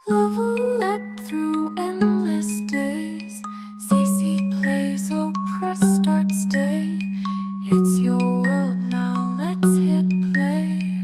Level up through endless days. CC plays, oh press start stay. It's your world now, let's hit play.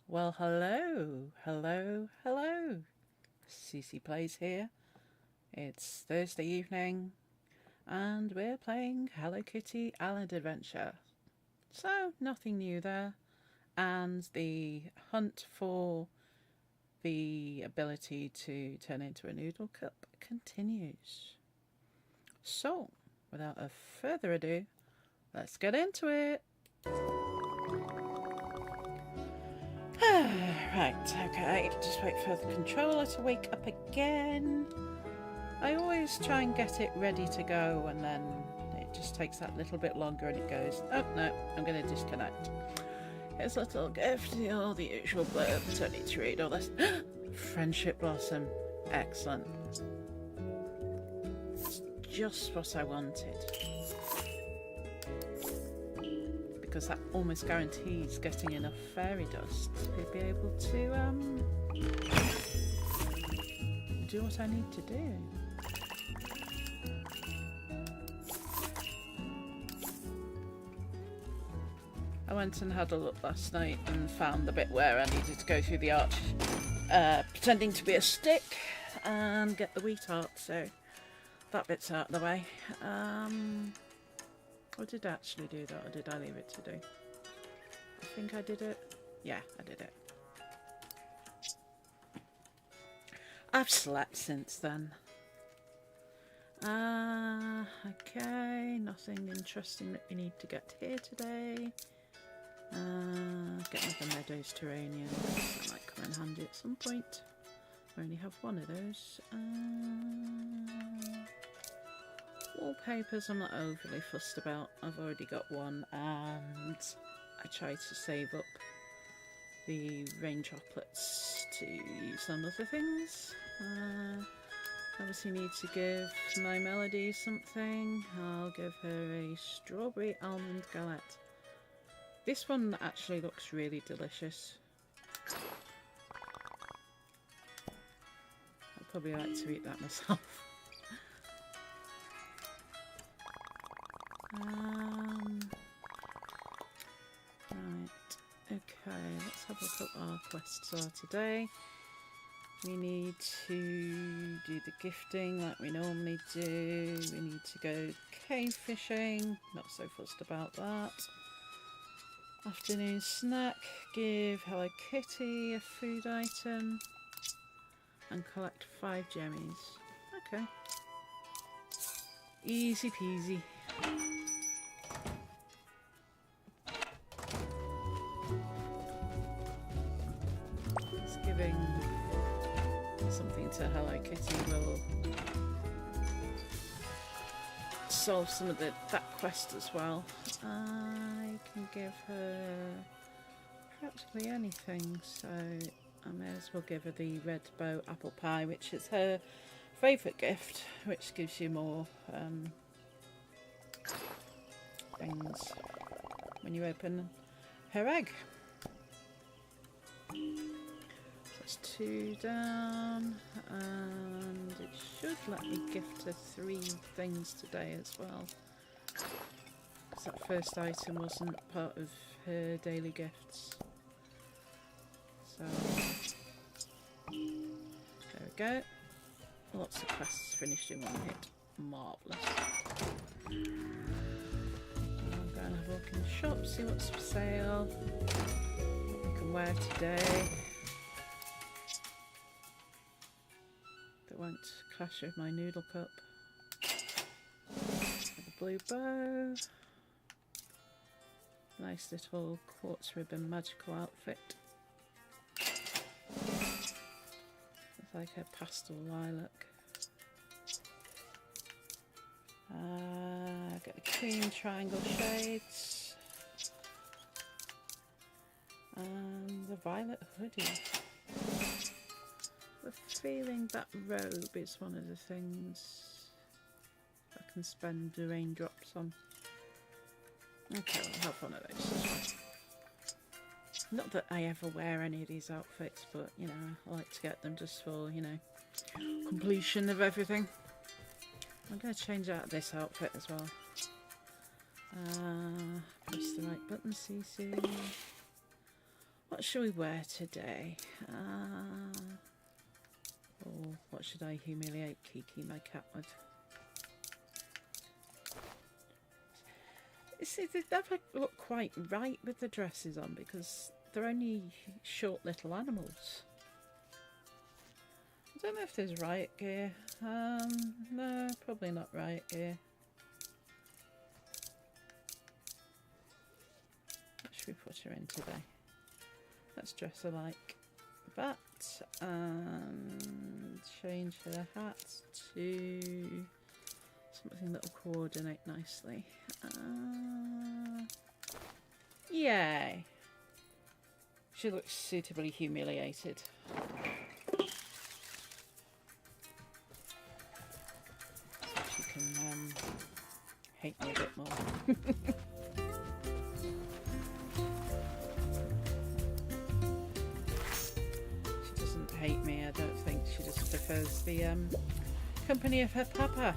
Well, hello. CC Plays here. It's Thursday evening, and we're playing Hello Kitty Island Adventure. So, nothing new there. And the hunt for the ability to turn into a noodle cup continues. So, without a further ado, let's get into it. Right, okay, just wait for the controller to wake up again. I always try and get it ready to go, and then it just takes that little bit longer and it goes, oh no, I'm going to disconnect. Here's a little gift, all the usual blurb, don't need to read all this. Friendship Blossom, excellent. It's just what I wanted. Because that almost guarantees getting enough fairy dust to be able to do what I need to do. I went and had a look last night and found the bit where I needed to go through the arch pretending to be a stick and get the wheat art, so that bit's out of the way. Or did I actually do that, or did I leave it to do? I think I did it. Yeah, I did it. I've slept since then. Okay, nothing interesting that we need to get here today. Get another Meadows Terranium. That might come in handy at some point. I only have one of those. Wallpapers I'm not overly fussed about. I've already got one, and I try to save up the rain droplets to use on other things. Obviously need to give my Melody something. I'll give her a strawberry almond galette. This one actually looks really delicious. I'd probably like to eat that myself. Right, okay, let's have a look at what our quests are today. We need to do the gifting like we normally do. We need to go cave fishing, not so fussed about that. Afternoon snack, give Hello Kitty a food item, and collect 5 gemmies. Okay. Easy peasy. It's giving something to Hello Kitty will solve some of that quest as well. I can give her practically anything, so I may as well give her the red bow apple pie, which is her favourite gift, which gives you more things when you open her egg. So That's 2 down, and it should let me gift her 3 things today as well. Because that first item wasn't part of her daily gifts. So, there we go. Lots of quests finished in 1 hit. Marvellous. I'm going to have a look in the shop, see what's for sale, what we can wear today. That won't clash with my noodle cup. With a blue bow. Nice little quartz ribbon magical outfit. It's like a pastel lilac. Got the cream triangle shades. And the violet hoodie. I have a feeling that robe is one of the things I can spend the raindrops on. Okay, I'll have one of those as well. Not that I ever wear any of these outfits, but you know, I like to get them just for, you know, completion of everything. I'm going to change out this outfit as well. Press the right button, CC. What shall we wear today? Or what should I humiliate Kiki, my cat, with? See, they never look quite right with the dresses on because they're only short little animals. I don't know if there's riot gear. No, probably not riot gear. What should we put her in today? Let's dress her like that and change her hat to something that will coordinate nicely. Yay! She looks suitably humiliated. So she can hate me a bit more. She doesn't hate me, I don't think. She just prefers the company of her papa.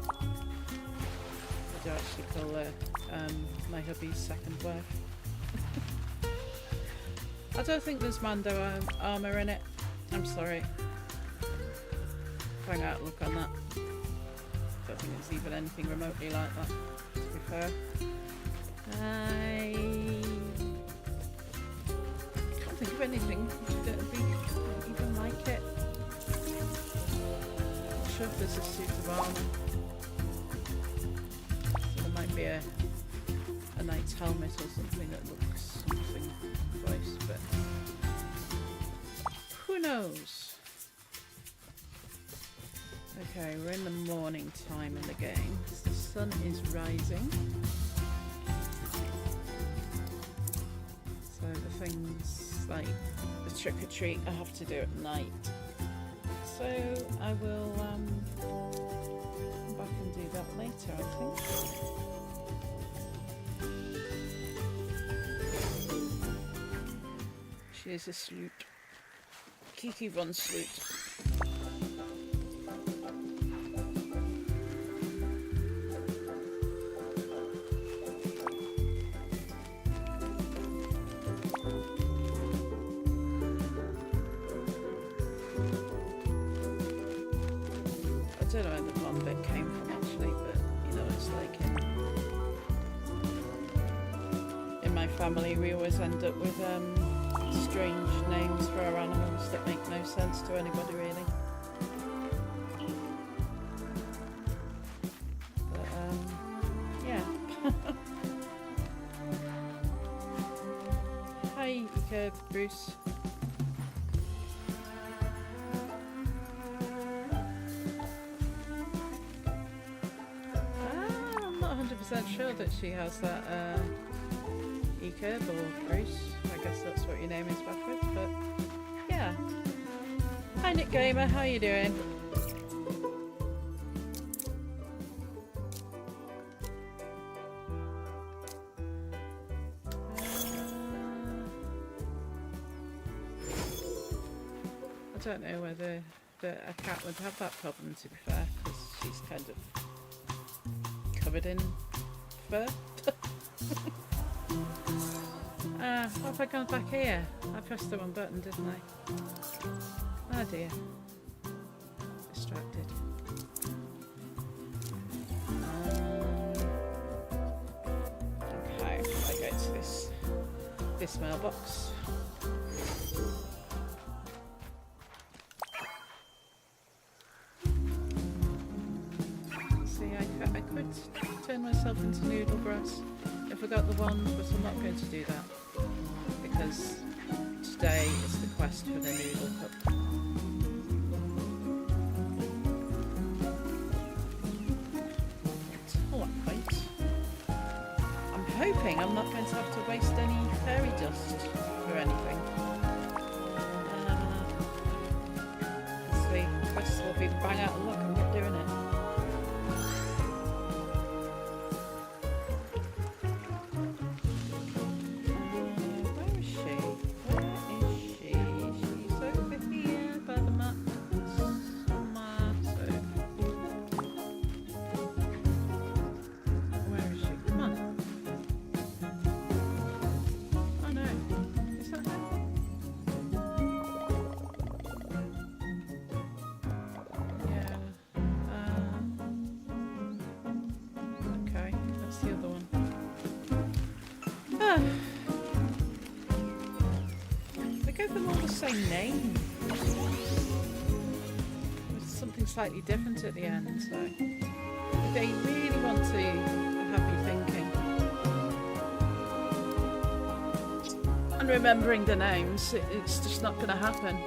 I do actually call her my hubby's second wife. I don't think there's Mando armour in it. I'm sorry. Find out look on that. Don't think it's even anything remotely like that, to be fair. I can't think of anything that would be even like it. I'm sure if there's a suit of armour. So there might be a knight's helmet or something that looks something close, but who knows? Okay, we're in the morning time in the game. The sun is rising. So the things like the trick or treat I have to do at night. So I will come back and do that later, I think. She is asleep. Kiki runs sleep. I don't know where the blonde bit came from actually, but you know, it's like in my family we always end up with strange names for our animals that make no sense to anybody really. But yeah. Hi Ika, Bruce. I'm not 100% sure that she has that Ika or Bruce. I guess that's what your name is backwards, but yeah. Hi Nick Gamer, how you doing? don't know whether a cat would have that problem, to be fair, because she's kind of covered in fur. What have I gone back here? I pressed the wrong button, didn't I? Oh dear. Distracted. Okay, I go to this mailbox. See, I could turn myself into Noodle grass if I got the wand, but I'm not going to do that because today is the quest for the Noodle cup. Alright. I'm hoping I'm not going to have to waste any fairy dust for anything. The quest will be bang out of luck. I'm not doing it. Where is she? She's over here by the map. Somewhere. So where is she? Come on. Oh no. Is that her? Yeah. Okay, that's the other one. They gave them all the same name. With something slightly different at the end, so if they really want to have you thinking and remembering the names, it's just not going to happen.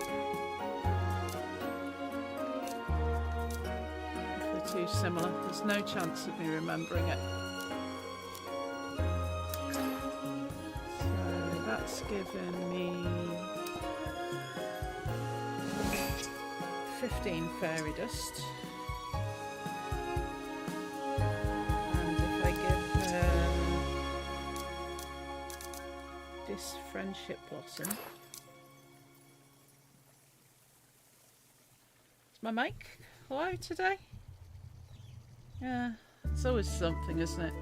If they're too similar, there's no chance of me remembering it. So that's given me 15 fairy dust. And if I give her this friendship blossom. Is my mic low today? Yeah, it's always something, isn't it?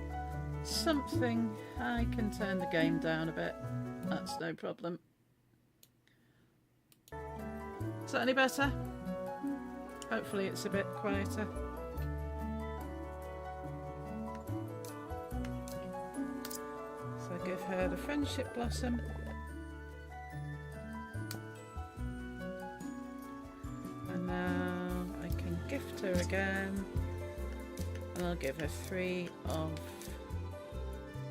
Something. I can turn the game down a bit. That's no problem. Is that any better? Hopefully it's a bit quieter. So I give her the friendship blossom. And now I can gift her again. And I'll give her 3 of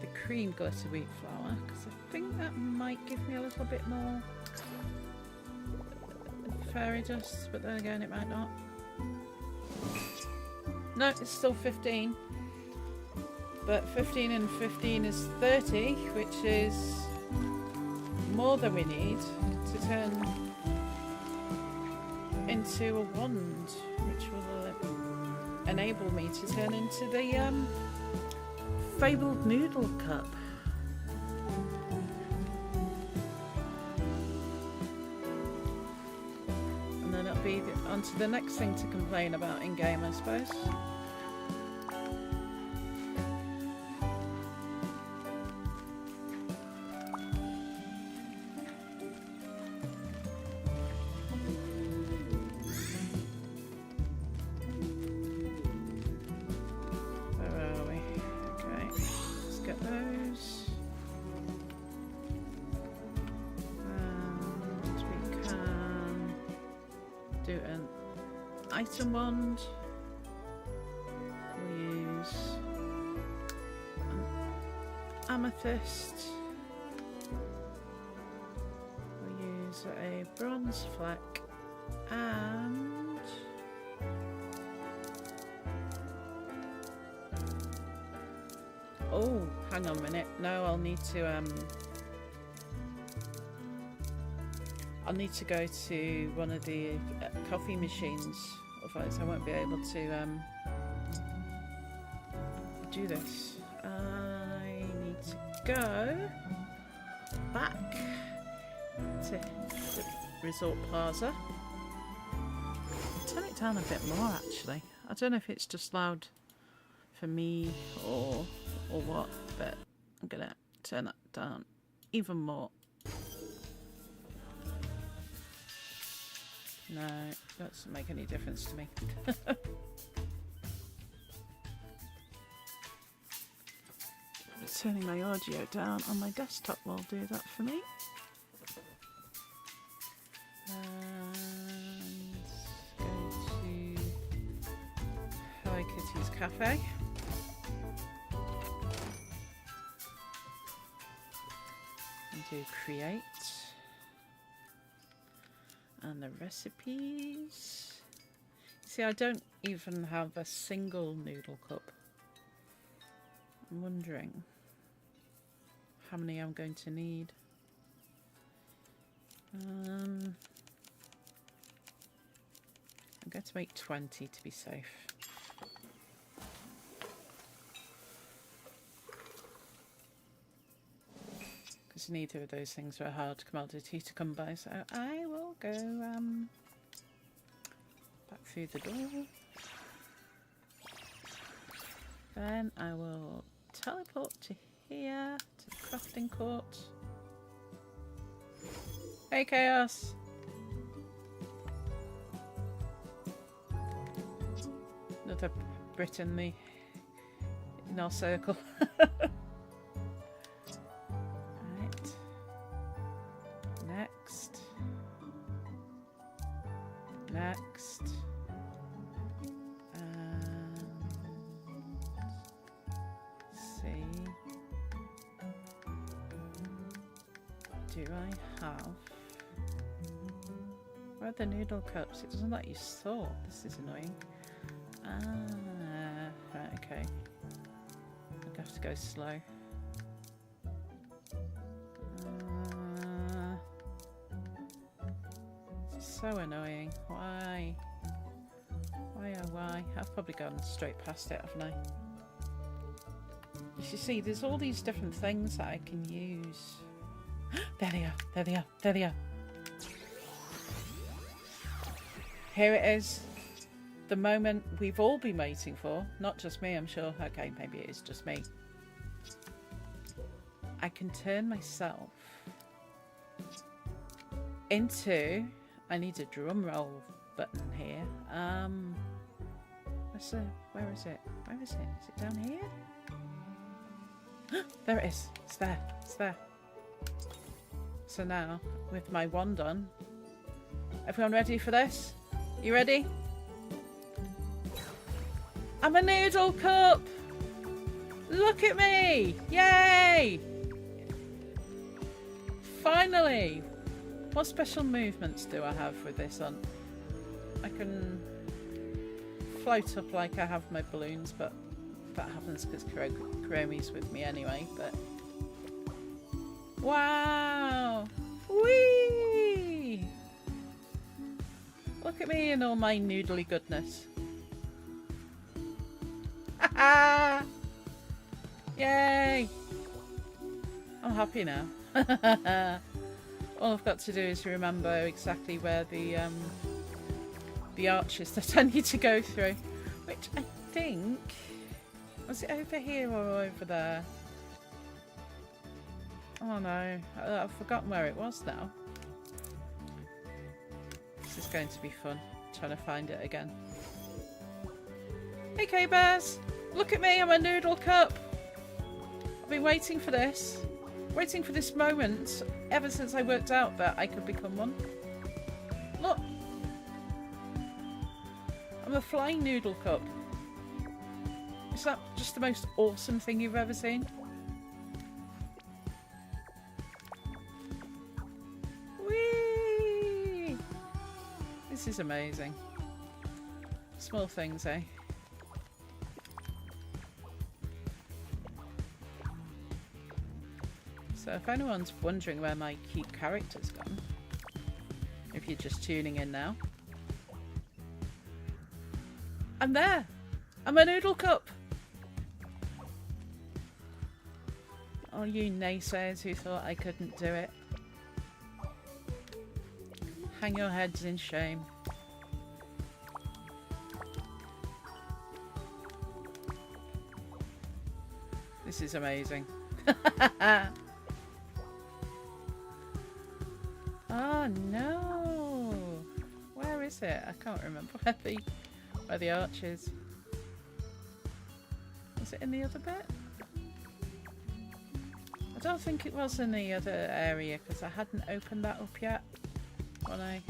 the cream glitter wheat flour, because I think that might give me a little bit more fairy dust, but then again it might not. No, it's still 15. But 15 and 15 is 30, which is more than we need to turn into a wand, which will enable me to turn into the fabled Noodle cup. And then it'll be on to the next thing to complain about in game, I suppose. Do an item wand. We'll use an amethyst. We'll use a bronze fleck and oh, hang on a minute. No, I'll need to go to one of the coffee machines, otherwise I won't be able to do this. I need to go back to the Resort Plaza Turn it down a bit more actually. I don't know if it's just loud for me or what, but I'm gonna turn that down even more. No, doesn't make any difference to me. Turning my audio down on my desktop will do that for me. And go to Hello Kitty's Cafe. And do create. And the recipes. See, I don't even have a single noodle cup. I'm wondering how many I'm going to need. I'm going to make 20 to be safe. Because neither of those things are a hard commodity to come by, so I will go back through the door. Then I will teleport to here, to the crafting court. Hey Chaos! Another Brit in our circle. Right. Next. Next. Do I have... Where are the noodle cups? It doesn't let you sort. This is annoying. Right, okay. I have to go slow. This is so annoying. Why? Why oh why? I've probably gone straight past it, haven't I? You see, there's all these different things that I can use. There they are, there they are, there they are. Here it is. The moment we've all been waiting for. Not just me, I'm sure. Okay, maybe it is just me. I can turn myself into... I need a drum roll button here. Where is it? Where is it? Is it down here? There it is. It's there. It's there. So now, with my wand on, everyone ready for this? You ready? I'm a noodle cup! Look at me! Yay! Finally! What special movements do I have with this on? I can float up like I have my balloons, but that happens because Kuromi's with me anyway, but... Wow! Whee! Look at me and all my noodly goodness. Ha! Yay! I'm happy now. All I've got to do is remember exactly where the arch is that I need to go through, which I think... Was it over here or over there? Oh no, I've forgotten where it was now. This is going to be fun, trying to find it again. Hey K-Bears! Look at me, I'm a noodle cup! I've been waiting for this. Waiting for this moment ever since I worked out that I could become one. Look! I'm a flying noodle cup. Is that just the most awesome thing you've ever seen? Whee! This is amazing. Small things, eh? So if anyone's wondering where my cute character's gone, if you're just tuning in now, I'm there! I'm a noodle cup! All you naysayers who thought I couldn't do it, hang your heads in shame. This is amazing. Oh no! Where is it? I can't remember where the arch is. Was it in the other bit? I don't think it was in the other area because I hadn't opened that up yet when I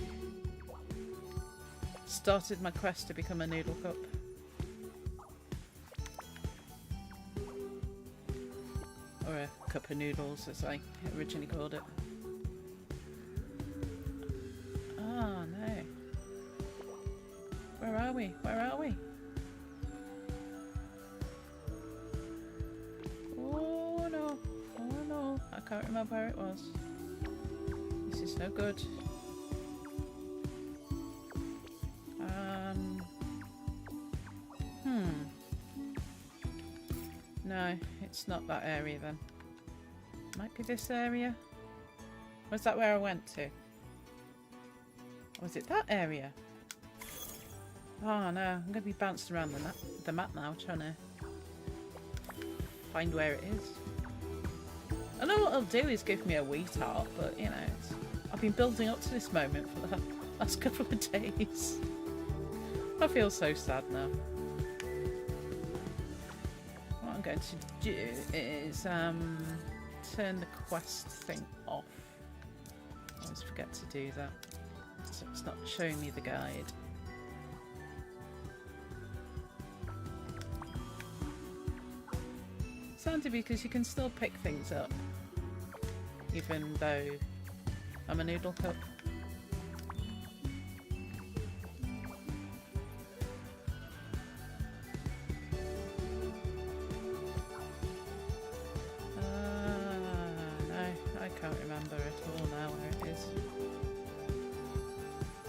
started my quest to become a noodle cup. Or a cup of noodles as I originally called it. Oh no. Where are we? Where are we? Oh no. Oh no. I can't remember where it was. This is no good. No, it's not that area then. Might be this area. Was that where I went to? Or was it that area? Oh no, I'm going to be bouncing around the map now trying to find where it is. I know what it'll do is give me a wheat heart, but you know, I've been building up to this moment for the last couple of days. I feel so sad now. What I'm going to do is turn the quest thing off. I always forget to do that, so it's not showing me the guide. It's handy because you can still pick things up even though I'm a noodle cup.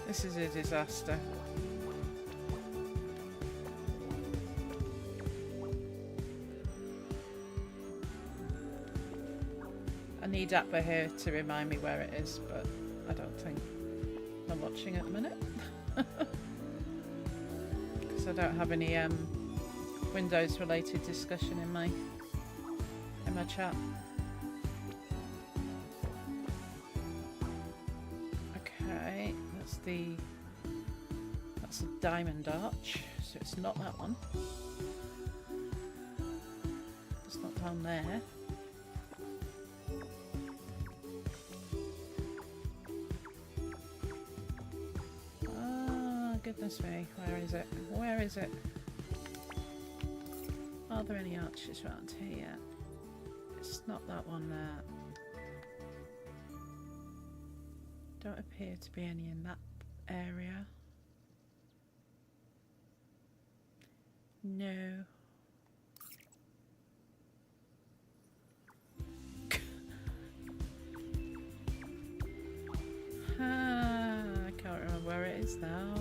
This is a disaster. I need Appa here to remind me where it is, but I don't think I'm watching at the minute. Because I don't have any Windows related discussion in my chat. That's a diamond arch, so it's not that one. It's not down there. Oh, goodness me, where is it? Where is it? Are there any arches around here? It's not that one there. Don't appear to be any in that area. No. I can't remember where it is now.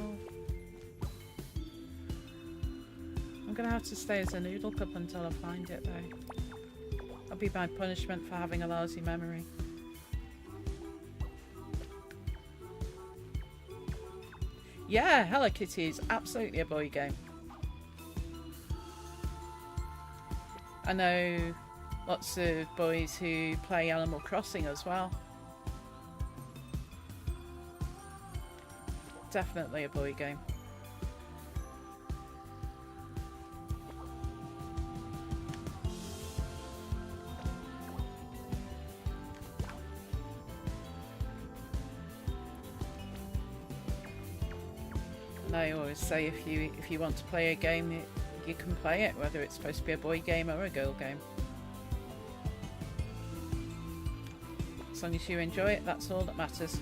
I'm gonna have to stay as a noodle cup until I find it though. That'll be my punishment for having a lousy memory. Yeah, Hello Kitty is absolutely a boy game. I know lots of boys who play Animal Crossing as well. Definitely a boy game. I always say if you want to play a game, you can play it, whether it's supposed to be a boy game or a girl game. As long as you enjoy it, that's all that matters.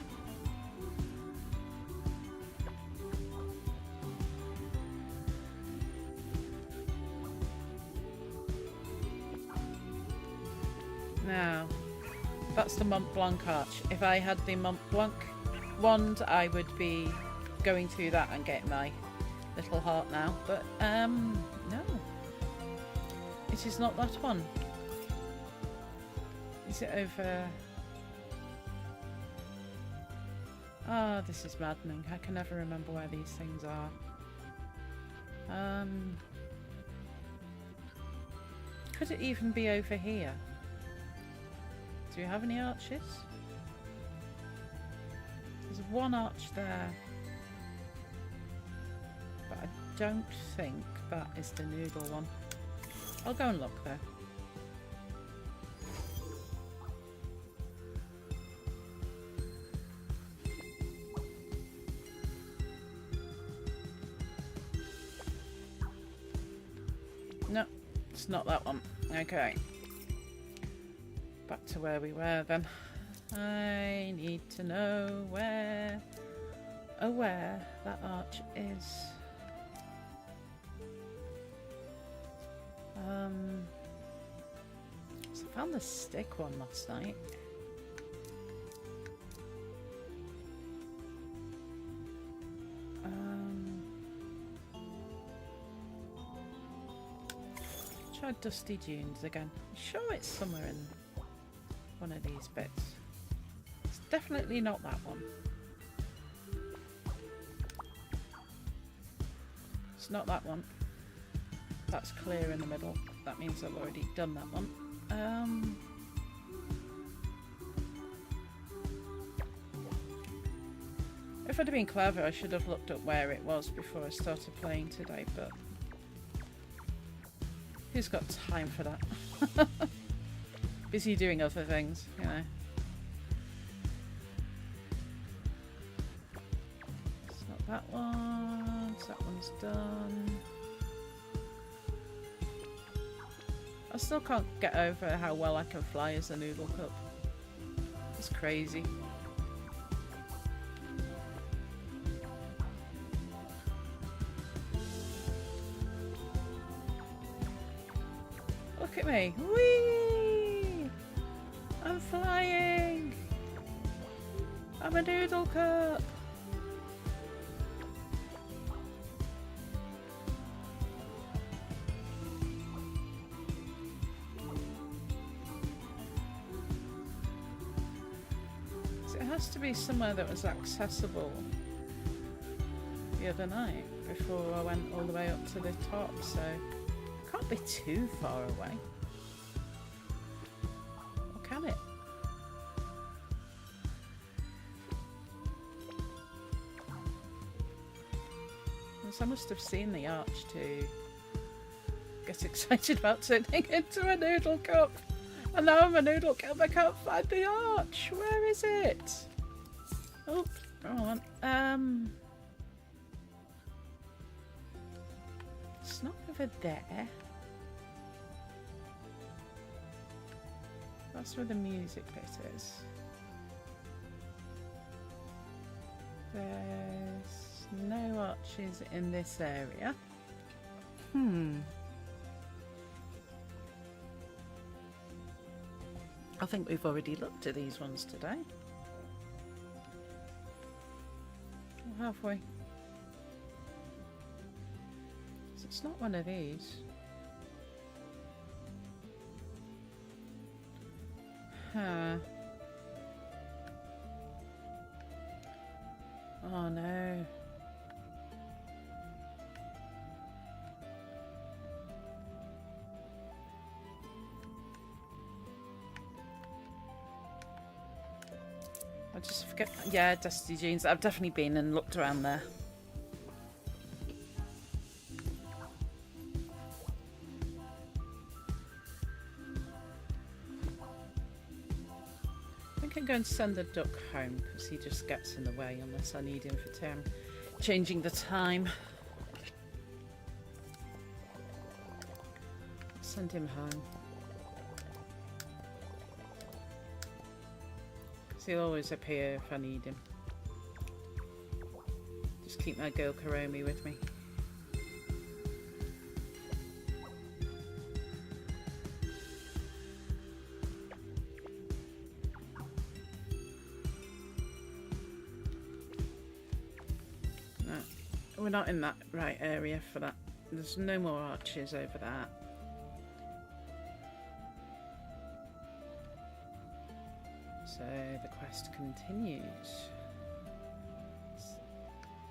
Now, that's the Mont Blanc arch. If I had the Mont Blanc wand, I would be going through that and getting my little heart now, but no, it is not that one. Is it over? Ah, this is maddening. I can never remember where these things are. could it even be over here? Do you have any arches? There's one arch there. But I don't think that is the Noodle one. I'll go and look there. No, it's not that one. Okay. Back to where we were then. I need to know where that arch is. So I found the stick one last night. Try Dusty Dunes again. I'm sure it's somewhere in one of these bits. It's definitely not that one. It's not that one. That's clear in the middle. That means I've already done that one. If I'd have been clever, I should have looked up where it was before I started playing today, but who's got time for that? Busy doing other things, you know. It's not that one. So that one's done. I still can't get over how well I can fly as a Noodle Cup. It's crazy. Look at me. Whee! I'm flying! I'm a Noodle Cup! So it has to be somewhere that was accessible the other night before I went all the way up to the top, so it can't be too far away. Or can it? I must have seen the arch to get excited about turning into a Noodle Cup. And now I'm a Noodle Cup, I can't find the arch. Where is it? Oh, wrong one. It's not over there. That's where the music bit is. There's no arches in this area. I think we've already looked at these ones today. Or have we? So it's not one of these. Huh. Oh no. I just forget. Yeah, Dusty Jeans. I've definitely been and looked around there. I think I'm going to send the duck home because he just gets in the way unless I need him for changing the time. Send him home. He'll always appear if I need him. Just keep my girl Karomi with me. No, we're not in that right area for that. There's no more arches over that. So the quest continues.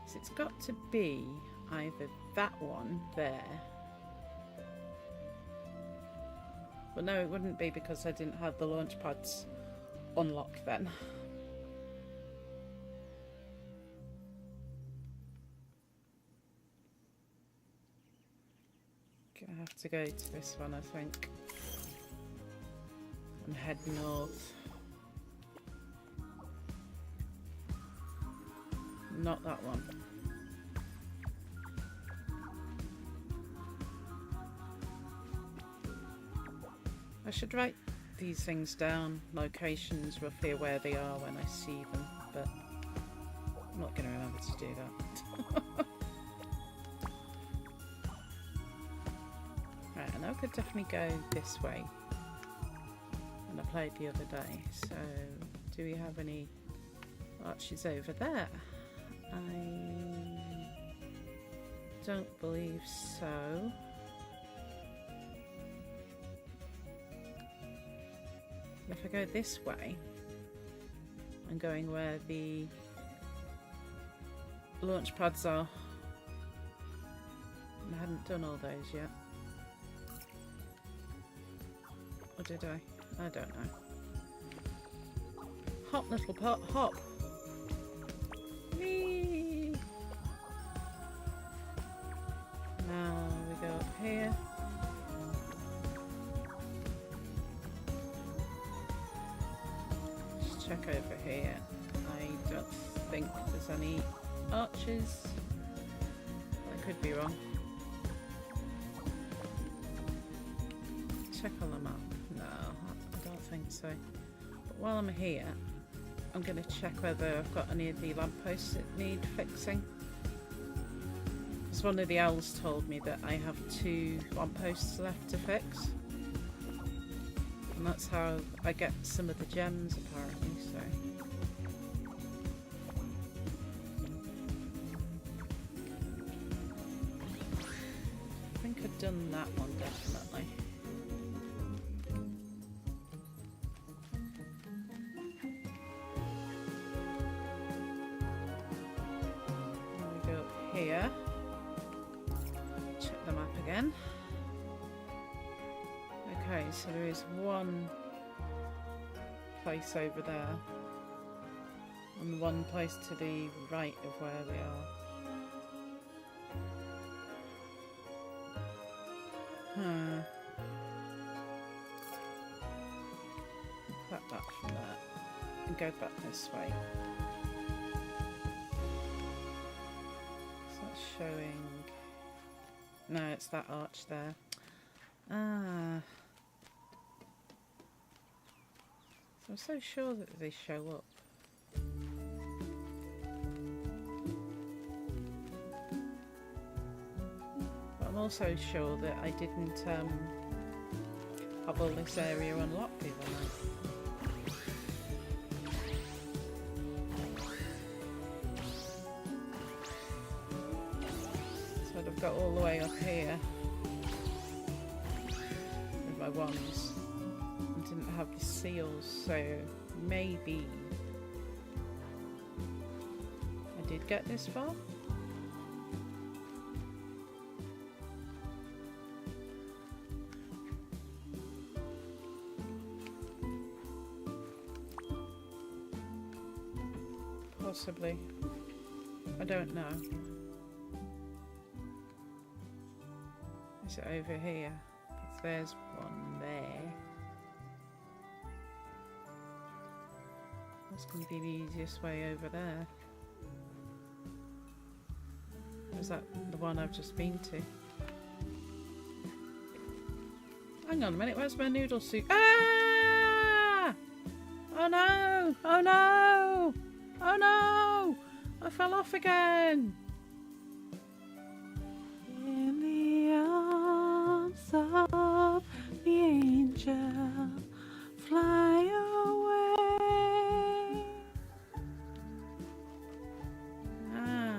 So it's got to be either that one there But no, it wouldn't be because I didn't have the launch pads unlocked then. Gonna have to go to this one, I think, and head north. Not that one. I should write these things down, locations, roughly where they are when I see them, but I'm not going to remember to do that. Right, and I could definitely go this way. And I played the other day, so do we have any arches over there? I don't believe so. If I go this way, I'm going where the launch pads are. I hadn't done all those yet. Or did I? I don't know. Hop, little pot, hop! Whee! Now we go up here. Just check over here. I don't think there's any arches. I could be wrong. Check on the map. No, I don't think so. But while I'm here, I'm going to check whether I've got any of the lampposts that need fixing. Because one of the owls told me that I have 2 lampposts left to fix. And that's how I get some of the gems, apparently, so... I think I've done that one, definitely. Here, check the map again. Okay, so there is one place over there and one place to the right of where they are. Cut that from there and go back this way. Showing. No, it's that arch there. Ah. So I'm so sure that they show up. But I'm also sure that I didn't have all this area unlocked the other night. I've got all the way up here with my wands and didn't have the seals, so maybe I did get this far. Possibly. I don't know. Is it over here? Because there's one there. That's going to be the easiest way over there. Or is that the one I've just been to? Hang on a minute, where's my noodle soup? Ah! Oh no! Oh no! Oh no! I fell off again! In the arms of the angel, fly away. Ah,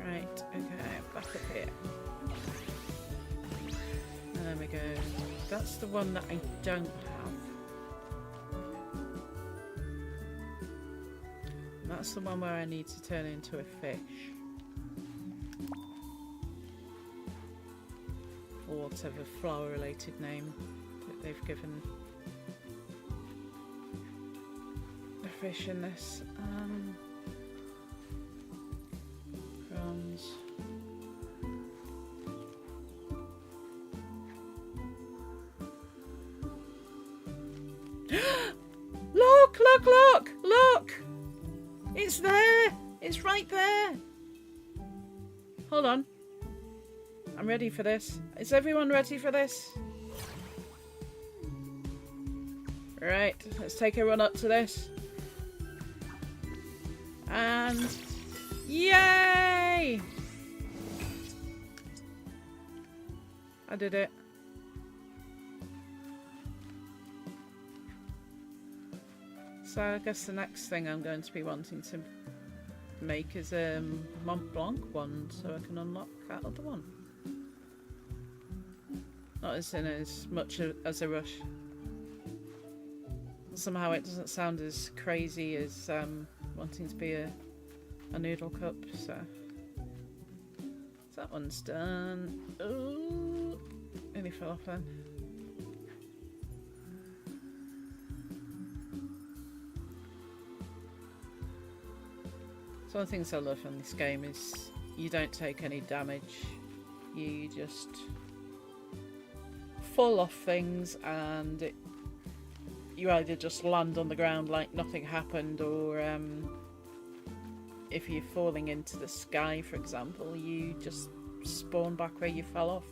right, okay, back up here. There we go. That's the one that I don't have. That's the one where I need to turn into a fish. Or whatever flower related name that they've given the fish in this. Prawns. Look! Look! Look! Look! It's there! It's right there! Hold on. I'm ready for this. Is everyone ready for this? Right, let's take a run up to this. And... yay! I did it. So I guess the next thing I'm going to be wanting to make is a Mont Blanc one, so I can unlock that other one. Not as in as much as a rush. Somehow it doesn't sound as crazy as wanting to be a noodle cup, so that one's done. Ooh, nearly fell off then. So one of the things I love in this game is you don't take any damage. You just fall off things and you either just land on the ground like nothing happened, or if you're falling into the sky, for example, you just spawn back where you fell off.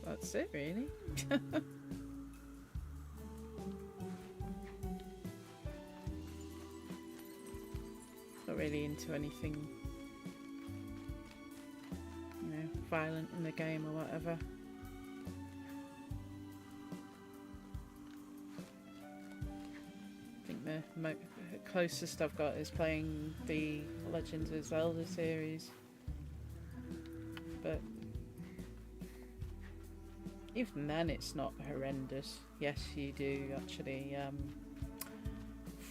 That's it, really. Not really into anything, you know, violent in the game or whatever. I think the closest I've got is playing the Legend of Zelda series, but even then it's not horrendous. Yes, you do actually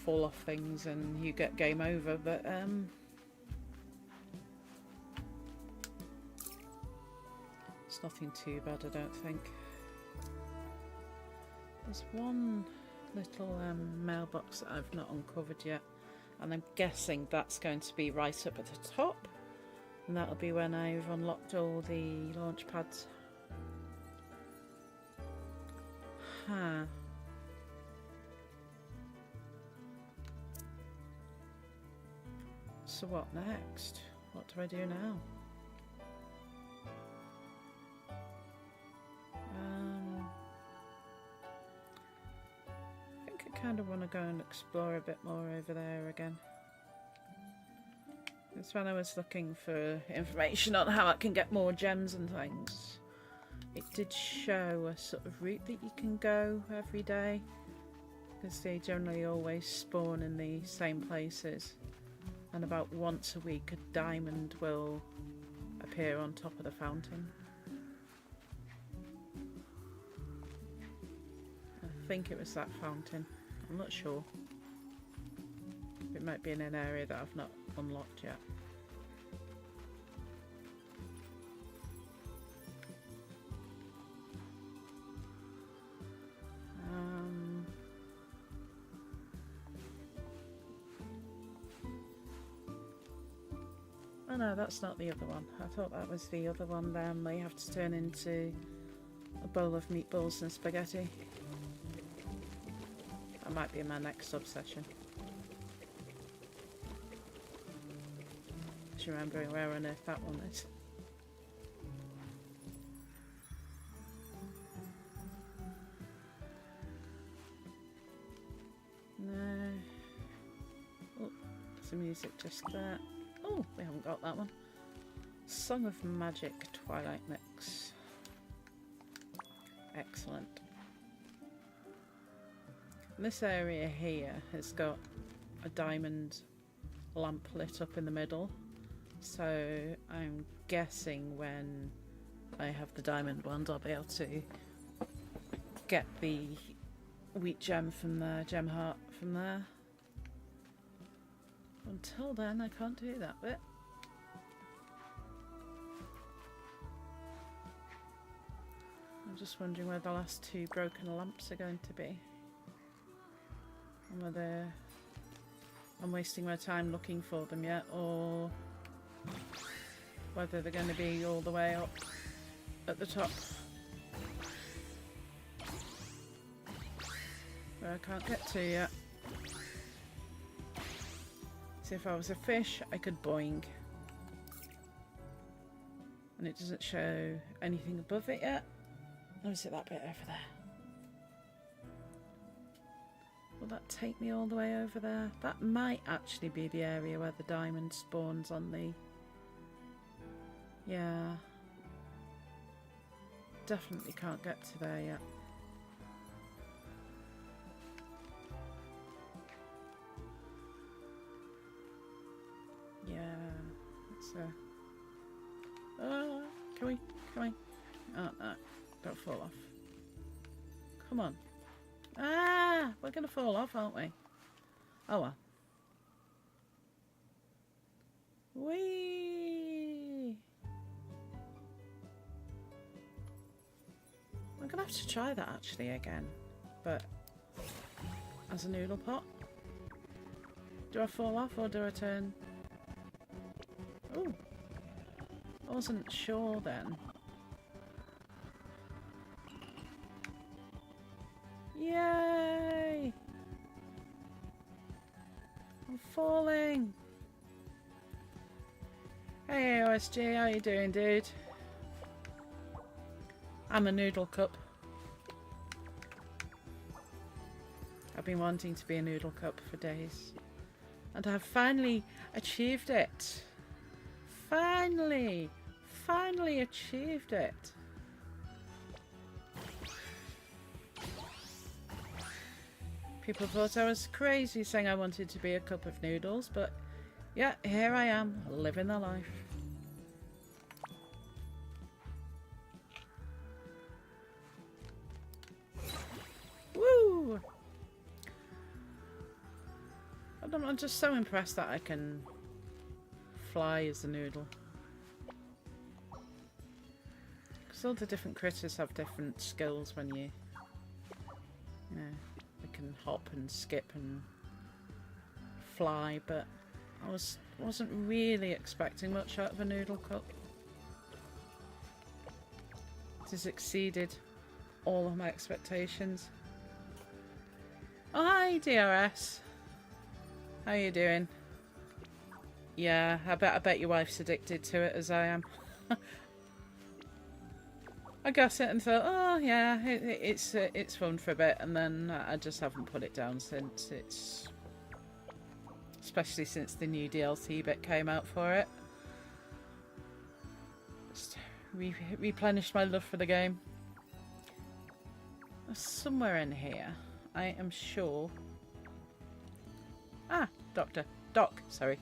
fall off things and you get game over, but it's nothing too bad, I don't think. There's one little mailbox that I've not uncovered yet, and I'm guessing that's going to be right up at the top, and that'll be when I've unlocked all the launch pads. Huh. So what next? What do I do now? I think I kind of want to go and explore a bit more over there again. That's when I was looking for information on how I can get more gems and things. It did show a sort of route that you can go every day, because they generally always spawn in the same places, and about once a week a diamond will appear on top of the fountain. I think it was that fountain, I'm not sure. It might be in an area that I've not unlocked yet. Oh no, that's not the other one. I thought that was the other one then. They have to turn into a bowl of meatballs and spaghetti. That might be my next obsession. Just remembering where on earth that one is. No. Oh, there's the music just there. Oh, we haven't got that one. Song of Magic Twilight Mix. Excellent. This area here has got a diamond lamp lit up in the middle, so I'm guessing when I have the diamond ones I'll be able to get the wheat gem from there, gem heart from there. until then I can't do that bit. I'm just wondering where the last two broken lamps are going to be. And whether I'm wasting my time looking for them yet, or whether they're going to be all the way up at the top where I can't get to yet. So if I was a fish, I could boing. And it doesn't show anything above it yet. Or is it that bit over there? Will that take me all the way over there? That might actually be the area where the diamond spawns on the... Yeah. Definitely can't get to there yet. Yeah. It's can we? Oh, no. Don't fall off. Come on. Ah! We're going to fall off, aren't we? Oh well. Whee! I'm going to have to try that actually again. But as a noodle pot. Do I fall off or do I turn? Oh. I wasn't sure then. Yay! I'm falling. Hey OSG, how you doing, dude? I'm a noodle cup. I've been wanting to be a noodle cup for days. And I have finally achieved it. Finally achieved it. People thought I was crazy saying I wanted to be a cup of noodles, but yeah, here I am, living the life. Woo! I'm just so impressed that I can fly as a noodle. Because all the different critters have different skills when you know, they can hop and skip and fly, but I wasn't really expecting much out of a noodle cup. It has exceeded all of my expectations. Oh, hi DRS. How you doing? Yeah, I bet your wife's addicted to it as I am. I got it and thought, oh yeah, it's fun for a bit, and then I just haven't put it down since. Especially since the new DLC bit came out for it. Just replenished my love for the game. Somewhere in here, I am sure. Ah, Doc, sorry.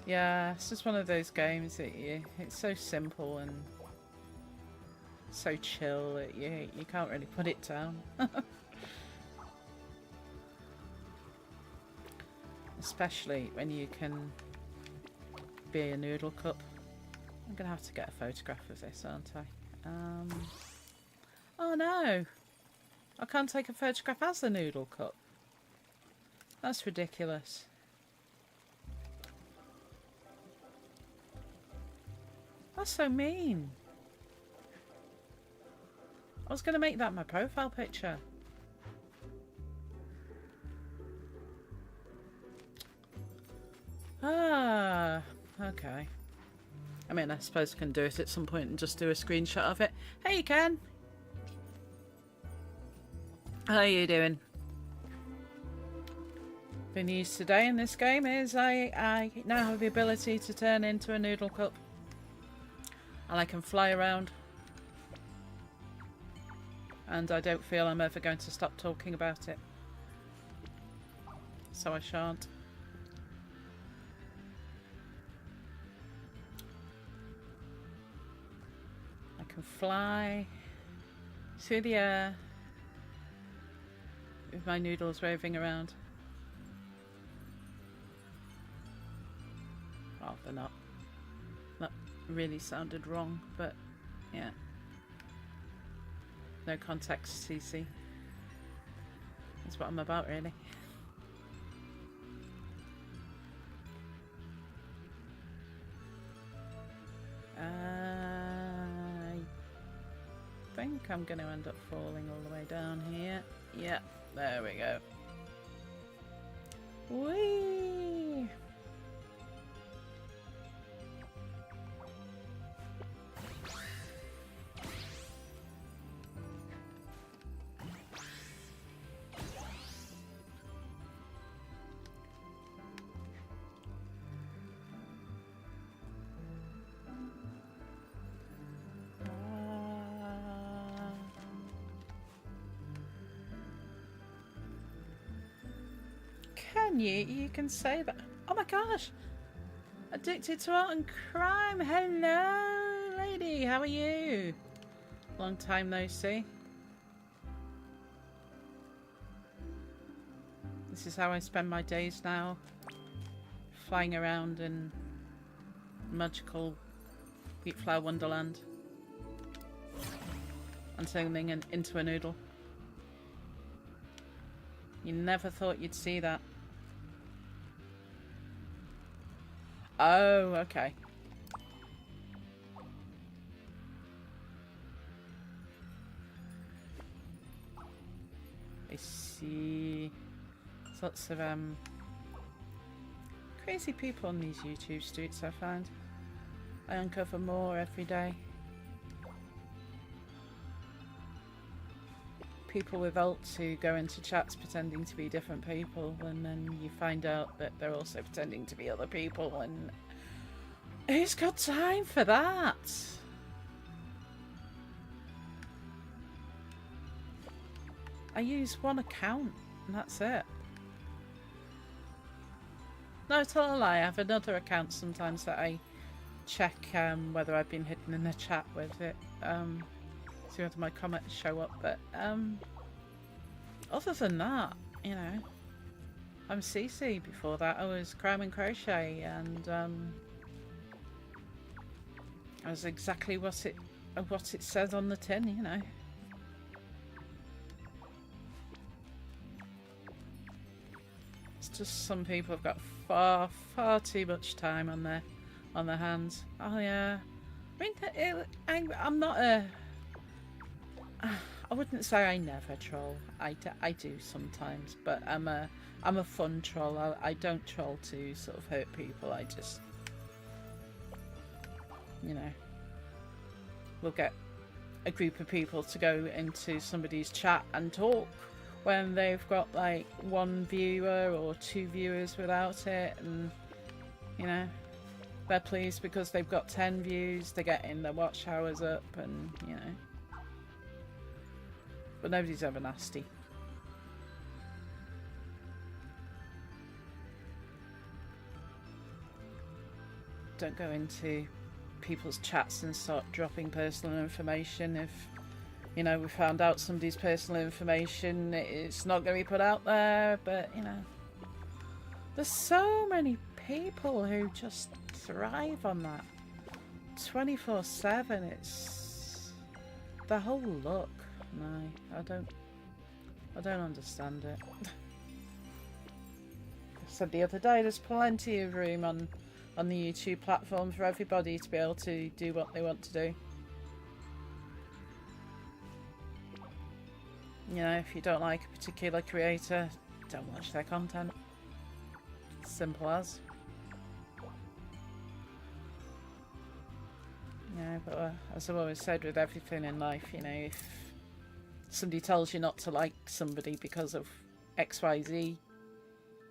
Yeah, it's just one of those games that it's so simple and so chill that you can't really put it down. Especially when you can be a noodle cup. I'm gonna have to get a photograph of this, aren't I? Oh no! I can't take a photograph as a noodle cup. That's ridiculous. That's so mean. I was going to make that my profile picture. Ah, okay. I mean, I suppose I can do it at some point and just do a screenshot of it. Hey, Ken. How are you doing? The news today in this game is I now have the ability to turn into a noodle cup. And I can fly around. And I don't feel I'm ever going to stop talking about it. So I shan't. I can fly through the air with my noodles roving around. Well, they're not. That really sounded wrong, but yeah. No context, CC. That's what I'm about, really. I think I'm going to end up falling all the way down here. Yeah, there we go. Whee! Can you? You can say that. Oh my gosh! Addicted to art and crime. Hello, lady. How are you? Long time no see. This is how I spend my days now. Flying around in magical Wheat Flower Wonderland. And turning into a noodle. You never thought you'd see that. Oh, okay. I see. There's lots of crazy people on these YouTube streets, I find. I uncover more every day. People with alts who go into chats pretending to be different people, and then you find out that they're also pretending to be other people, and who's got time for that? I use one account and that's it. No, it's all a lie. I have another account sometimes that I check whether I've been hidden in the chat with it. See whether my comments show up, but other than that, you know, I'm CC. Before that I was Crime and Crochet, and I was exactly what it says on the tin, you know. It's just some people have got far too much time on their hands. Oh yeah, I mean, I'm not a. I wouldn't say I never troll. I do sometimes, but I'm a fun troll. I don't troll to sort of hurt people. I just, you know, we'll get a group of people to go into somebody's chat and talk when they've got like one viewer or two viewers without it, and you know, they're pleased because they've got 10 views, they're getting their watch hours up, and you know. But nobody's ever nasty. Don't go into people's chats and start dropping personal information. If, you know, we found out somebody's personal information, it's not going to be put out there. But, you know, there's so many people who just thrive on that. 24/7, it's the whole look. No, I don't understand it. I said the other day, there's plenty of room on the YouTube platform for everybody to be able to do what they want to do. You know, if you don't like a particular creator, don't watch their content. Simple as. Yeah, but as I've always said with everything in life, you know, if somebody tells you not to like somebody because of XYZ,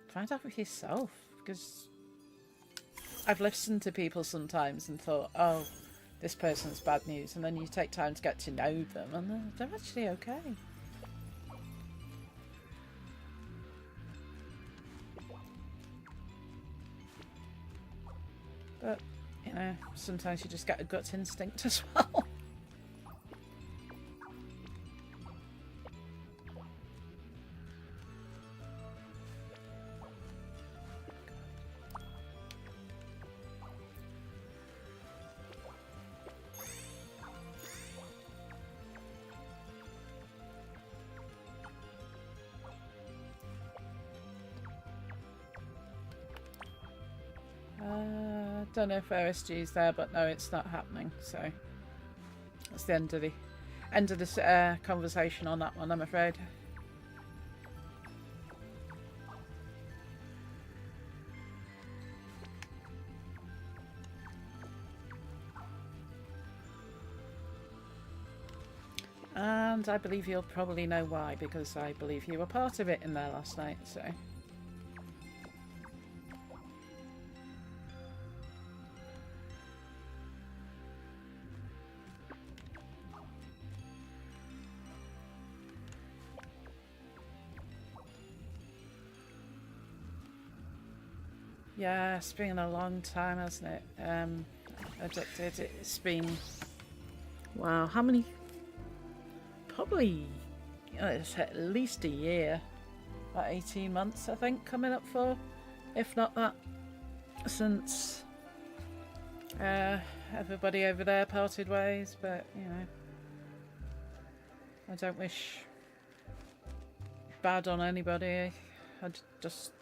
find out for yourself. Because I've listened to people sometimes and thought, oh, this person's bad news, and then you take time to get to know them and they're actually okay. But, you know, sometimes you just get a gut instinct as well. Don't know if OSG's there, but no, it's not happening. So that's the end of this conversation on that one, I'm afraid. And I believe you'll probably know why, because I believe you were part of it in there last night, so... Yeah, it's been a long time, hasn't it? Abducted. It's been... Wow, how many... Probably... it's at least a year. About 18 months, I think, coming up for. If not that. Since... everybody over there parted ways, but, you know... I don't wish... bad on anybody. I just...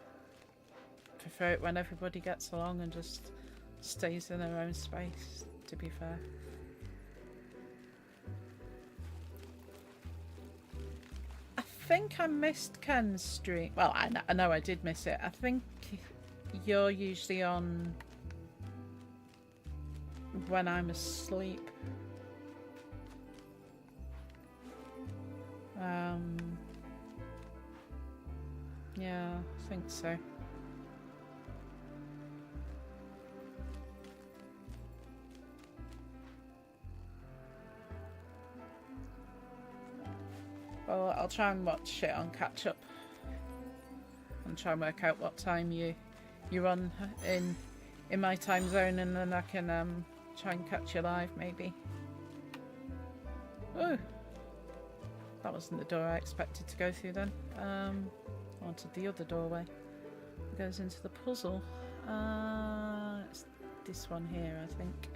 prefer it when everybody gets along and just stays in their own space, to be fair. I think I missed Ken's stream. Well, I know I did miss it. I think you're usually on when I'm asleep. Yeah, I think so. Well, I'll try and watch it on catch up and try and work out what time you're on in my time zone, and then I can try and catch you live maybe. Oh, that wasn't the door I expected to go through then. I wanted the other doorway. It goes into the puzzle. It's this one here, I think.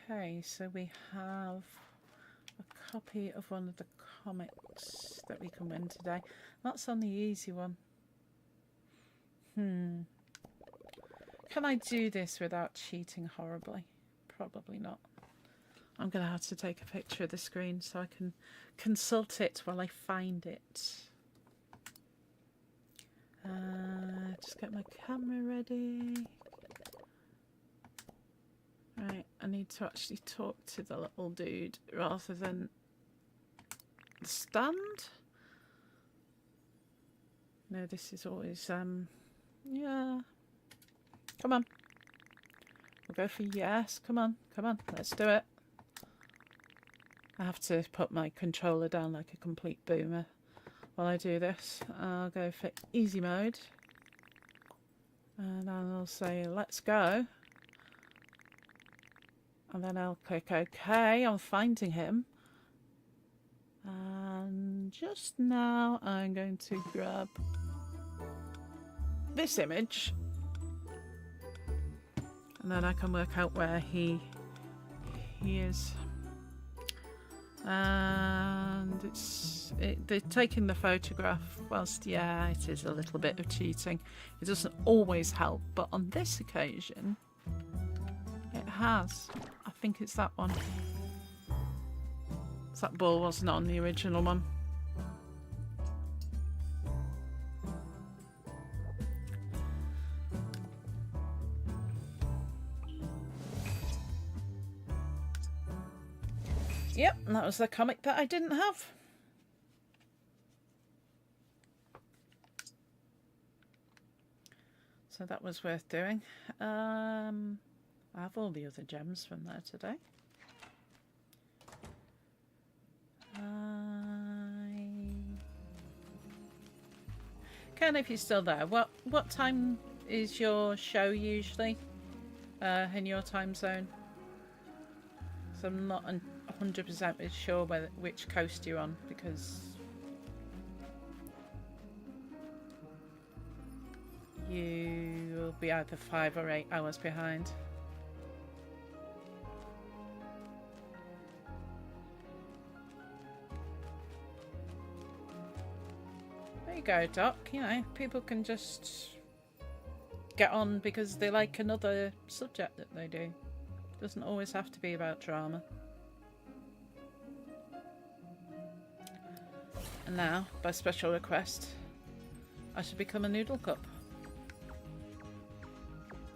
Okay, so we have a copy of one of the comics that we can win today. That's on the easy one. Can I do this without cheating horribly? Probably not. I'm going to have to take a picture of the screen so I can consult it while I find it. Just get my camera ready. Right, I need to actually talk to the little dude rather than the stand. No, this is always, yeah. Come on. We'll go for yes. Come on, let's do it. I have to put my controller down like a complete boomer while I do this. I'll go for easy mode. And then I'll say, let's go. And then I'll click OK. I'm finding him. And just now I'm going to grab this image. And then I can work out where he is. And they're taking the photograph whilst, yeah, it is a little bit of cheating. It doesn't always help, but on this occasion, it has. I think it's that one. That ball wasn't on the original one. Yep, and that was the comic that I didn't have. So that was worth doing. I have all the other gems from there today. Ken, if you're still there, what time is your show usually in your time zone? So I'm not 100% sure which coast you're on, because you will be either 5 or 8 hours behind. go, Doc. You know, people can just get on because they like another subject that they do. Doesn't always have to be about drama. And now, by special request, I should become a noodle cup.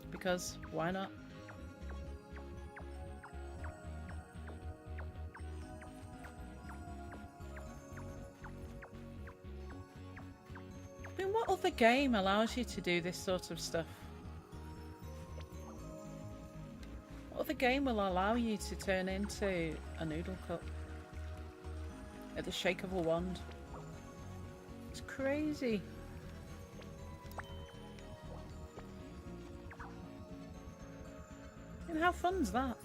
Because why not? I mean, what other game allows you to do this sort of stuff? What other game will allow you to turn into a noodle cup at the shake of a wand? It's crazy. And how fun's that?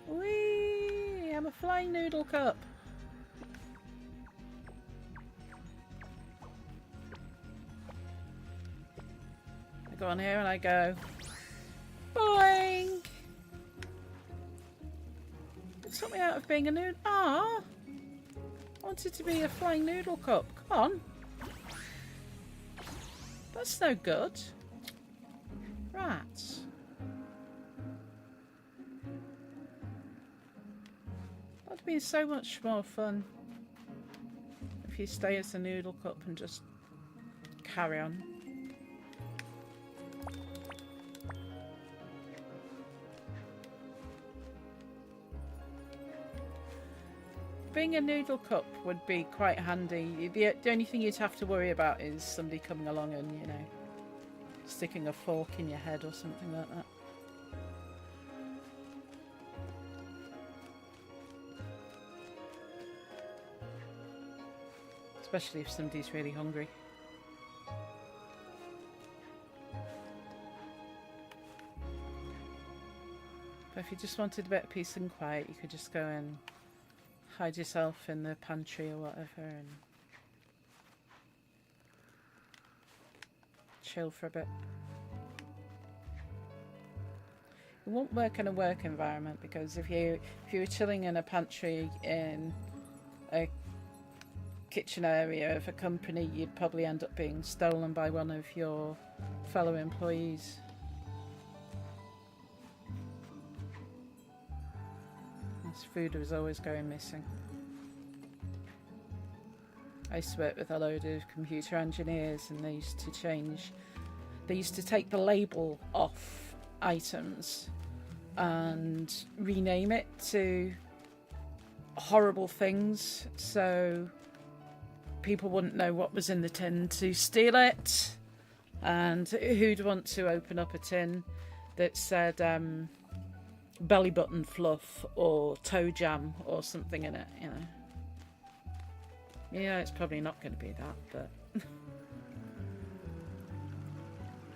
Whee! I'm a flying noodle cup. I go on here and I go boing! It took me out of being a noodle. Ah! I wanted to be a flying noodle cup. Come on. That's no good. Rats. That'd be so much more fun if you stay as a noodle cup and just carry on. Being a noodle cup would be quite handy. The only thing you'd have to worry about is somebody coming along and, you know, sticking a fork in your head or something like that. Especially if somebody's really hungry. But if you just wanted a bit of peace and quiet, you could just go and hide yourself in the pantry or whatever and chill for a bit. It won't work in a work environment because if you were chilling in a pantry in a kitchen area of a company, you'd probably end up being stolen by one of your fellow employees. This food was always going missing. I used to work with a load of computer engineers and they used to take the label off items and rename it to horrible things so people wouldn't know what was in the tin to steal it. And who'd want to open up a tin that said belly button fluff or toe jam or something in it, you know? Yeah, it's probably not going to be that, but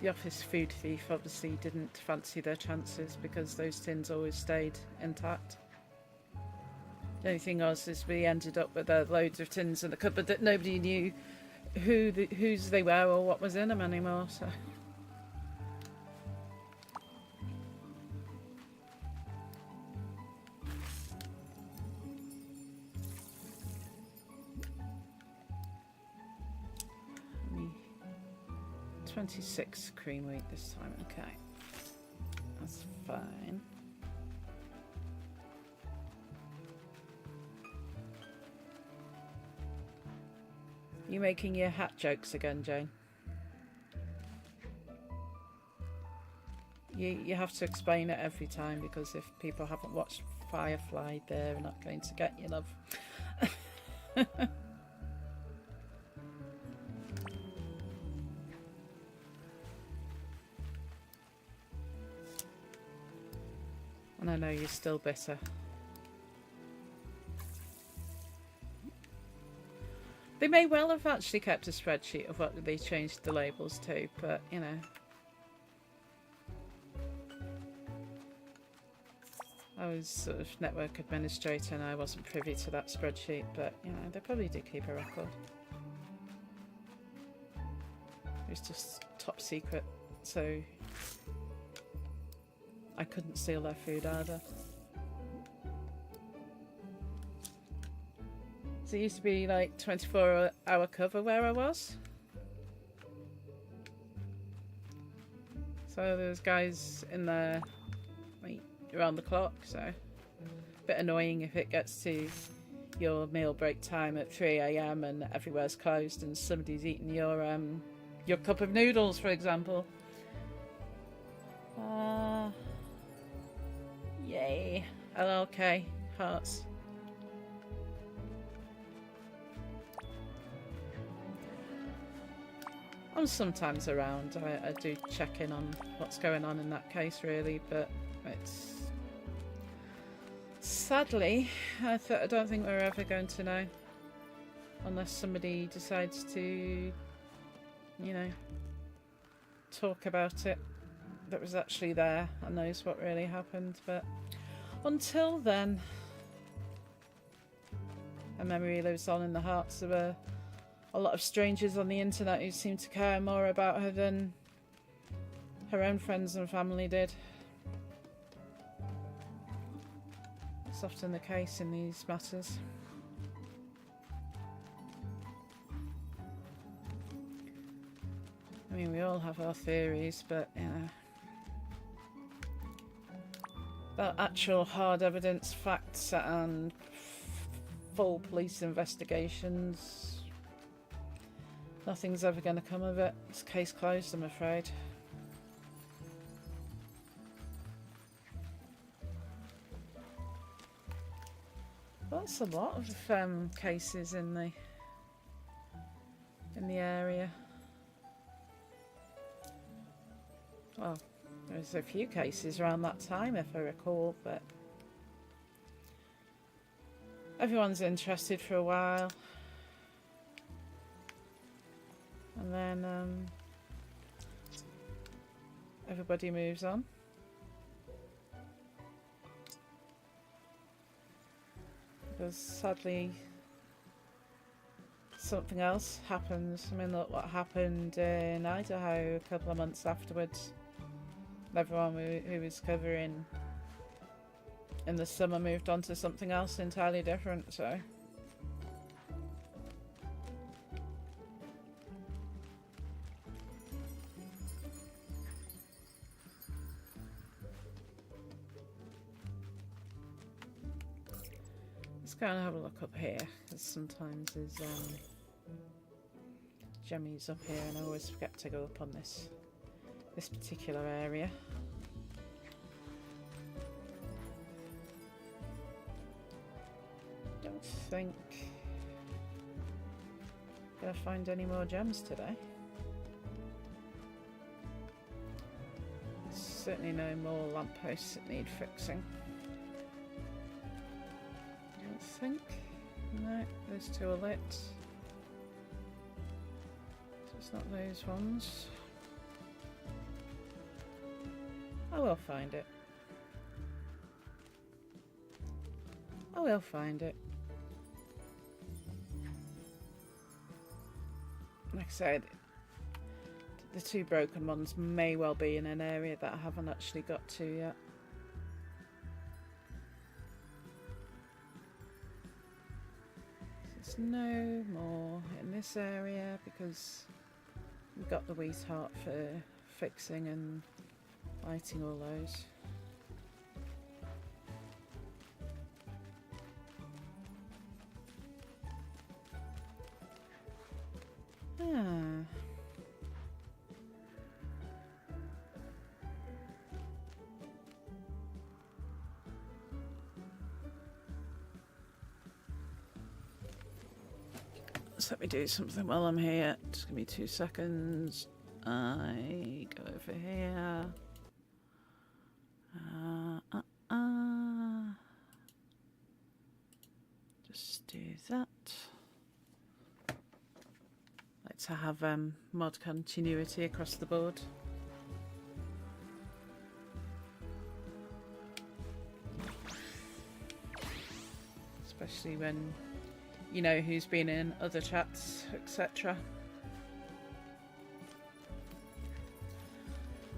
the office food thief obviously didn't fancy their chances because those tins always stayed intact. The only thing was is we ended up with loads of tins in the cupboard that nobody knew whose they were or what was in them anymore, so... Me 26 cream wheat this time, okay. That's fine. You making your hat jokes again, Jane? You have to explain it every time because if people haven't watched Firefly, they're not going to get you, love. And I know you're still bitter. They may well have actually kept a spreadsheet of what they changed the labels to, but, you know. I was sort of network administrator and I wasn't privy to that spreadsheet, but, you know, they probably did keep a record. It was just top secret, so I couldn't steal their food either. So it used to be like 24-hour cover where I was. So there was guys in there like around the clock, so a bit annoying if it gets to your meal break time at 3 a.m. and everywhere's closed and somebody's eating your cup of noodles, for example. Yay. LLK hearts. I'm sometimes around. I do check in on what's going on in that case, really, but it's sadly, I don't think we're ever going to know unless somebody decides to, you know, talk about it that was actually there and knows what really happened. But until then, a memory lives on in the hearts of a lot of strangers on the internet who seem to care more about her than her own friends and family did. It's often the case in these matters. I mean, we all have our theories, but, you know, about actual hard evidence, facts, and full police investigations, nothing's ever going to come of it. It's case closed, I'm afraid. That's a lot of cases in the area. Well, there's a few cases around that time, if I recall, but everyone's interested for a while, and then everybody moves on. Because sadly, something else happens. I mean, look what happened in Idaho a couple of months afterwards. Everyone who was covering in the summer moved on to something else entirely different, so. Let's go and have a look up here, because sometimes there's jemmies up here and I always forget to go up on this particular area. Don't think I'm gonna find any more gems today. Certainly no more lampposts that need fixing. Don't think. No, those two are lit. So it's not those ones. I will find it. I will find it. Like I said, the two broken ones may well be in an area that I haven't actually got to yet. There's no more in this area because we've got the wheat heart for fixing and lighting all those. So let me do something while I'm here. Just give me 2 seconds. I go over here. Just do that. Like to have mod continuity across the board. Especially when you know who's been in other chats, etc.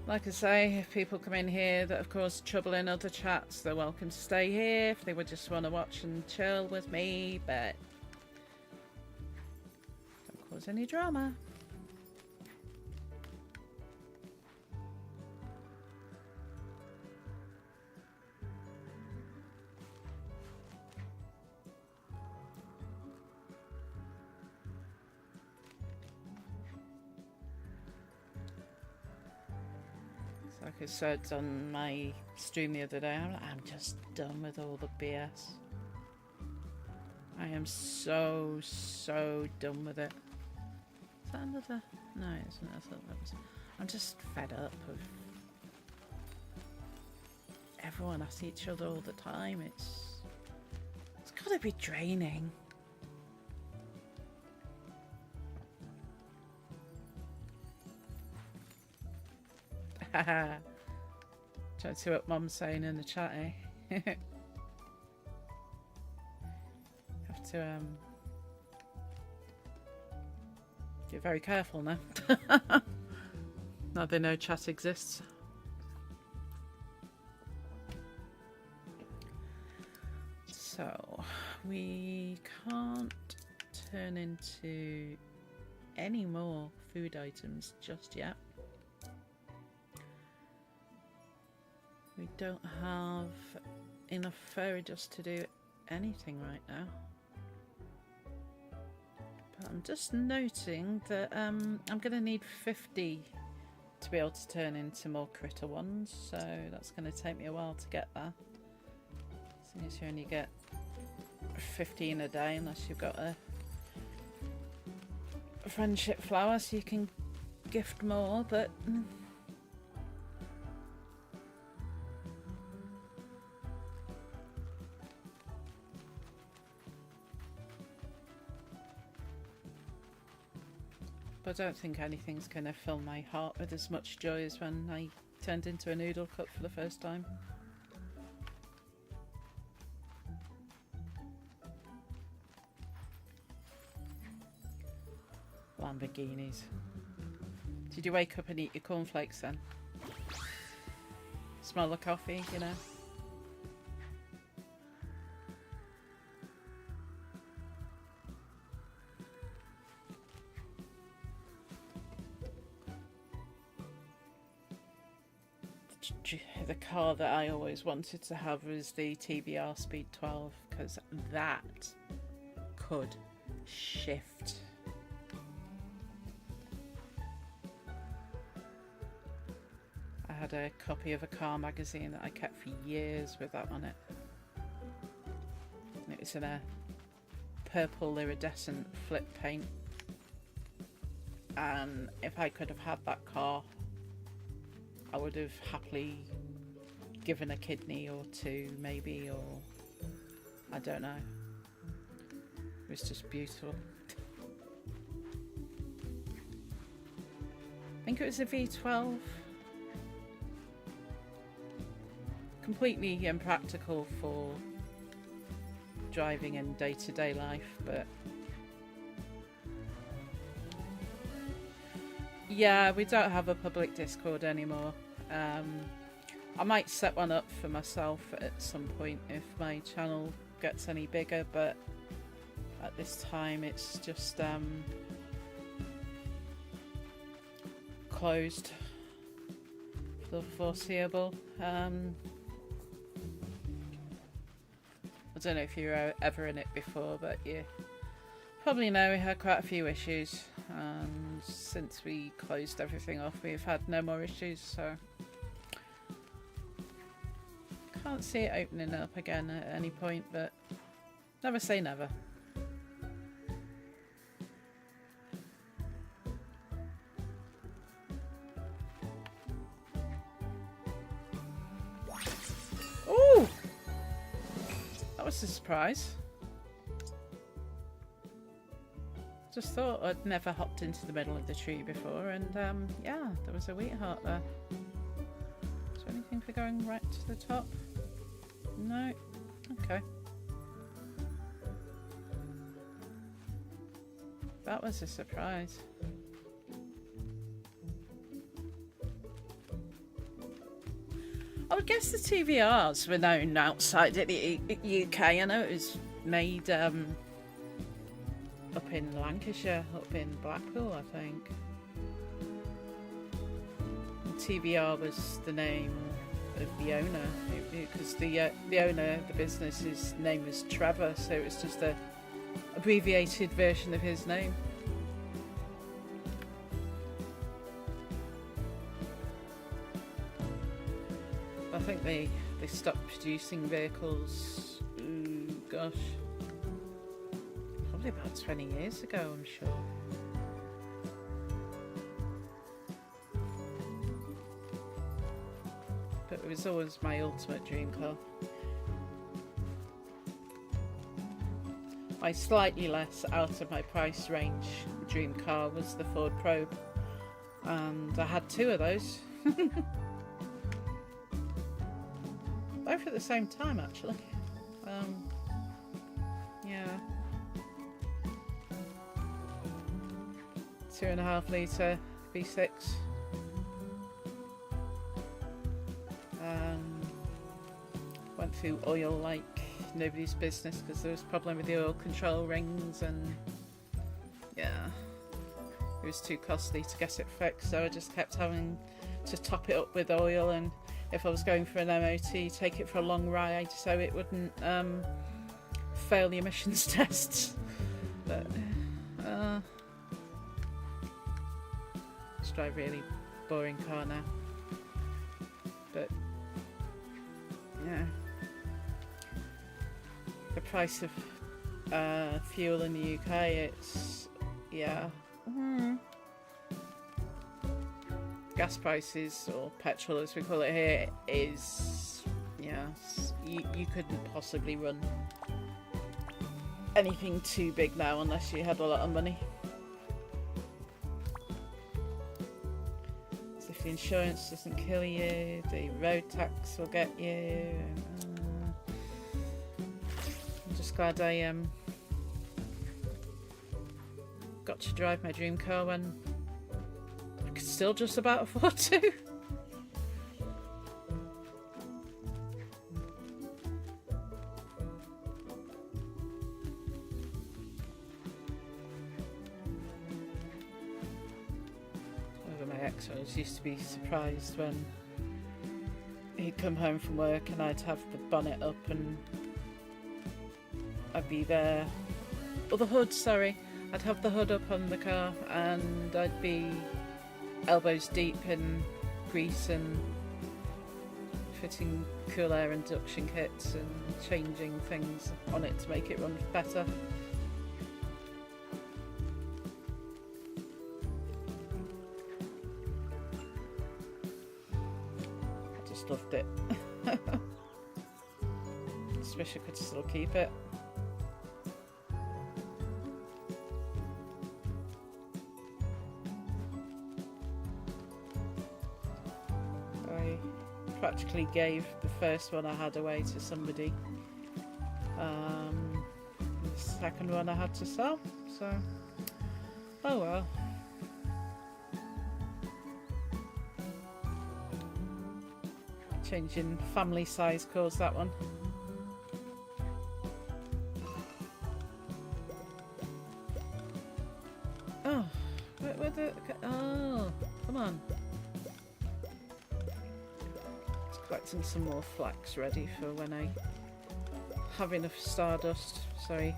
Like I say, if people come in here that have caused trouble in other chats, they're welcome to stay here if they would just want to watch and chill with me, but cause any drama. Like I said on my stream the other day, I'm just done with all the BS. I am so done with it. Is that another? No, it isn't. I'm just fed up of everyone at each other all the time. It's got to be draining. Haha. Try to see what Mum's saying in the chat, eh? Have to be very careful now. Now they know chat exists. So we can't turn into any more food items just yet. We don't have enough fairy dust to do anything right now. But I'm just noting that I'm going to need 50 to be able to turn into more critter ones, so that's going to take me a while to get there. Seeing as you only get 15 a day unless you've got a friendship flower, so you can gift more, but... I don't think anything's going to fill my heart with as much joy as when I turned into a noodle cup for the first time. Lamborghinis. Did you wake up and eat your cornflakes then? Smell the coffee, you know? The car that I always wanted to have was the TBR Speed 12, because that could shift. I had a copy of a car magazine that I kept for years with that on it. And it was in a purple iridescent flip paint. And if I could have had that car, I would have happily given a kidney or two, maybe, or I don't know. It was just beautiful. I think it was a V12. Completely impractical for driving in day-to-day life, but yeah, we don't have a public Discord anymore. I might set one up for myself at some point if my channel gets any bigger, but at this time it's just closed for the foreseeable. I don't know if you were ever in it before, but you probably know we had quite a few issues, and since we closed everything off we've had no more issues, so can't see it opening up again at any point, but never say never. Ooh! That was a surprise. Just thought I'd never hopped into the middle of the tree before, and yeah, there was a wheat heart there. Is there anything for going right to the top? No? Okay. That was a surprise. I would guess the TVRs were known outside of the UK. I know it was made, up in Lancashire, up in Blackpool, I think. TVR was the name of the owner, because the owner of the business, his name was Trevor, so it was just a abbreviated version of his name. I think they stopped producing vehicles, gosh, probably about 20 years ago, I'm sure. But it was always my ultimate dream car. My slightly less out of my price range dream car was the Ford Probe, and I had two of those. Both at the same time, actually. Yeah. 2.5 litre V6. Went through oil like nobody's business because there was a problem with the oil control rings, and yeah, it was too costly to get it fixed, so I just kept having to top it up with oil, and if I was going for an MOT, take it for a long ride so it wouldn't fail the emissions tests. But just drive a really boring car now. But yeah, the price of fuel in the UK, it's gas prices, or petrol as we call it here, is you couldn't possibly run anything too big now unless you had a lot of money. So if the insurance doesn't kill you, the road tax will get you. I'm just glad I got to drive my dream car when I could still just about afford to. My ex used to be surprised when he'd come home from work and I'd have the bonnet up and I'd be there, or the hood, sorry, I'd have the hood up on the car and I'd be elbows deep in grease and fitting cool air induction kits and changing things on it to make it run better. I just loved it. Just wish I could still keep it. Practically gave the first one I had away to somebody. The second one I had to sell, so oh well. Changing family size caused that one. Oh, where the, oh, come on. Collecting some more flax ready for when I have enough stardust. Sorry,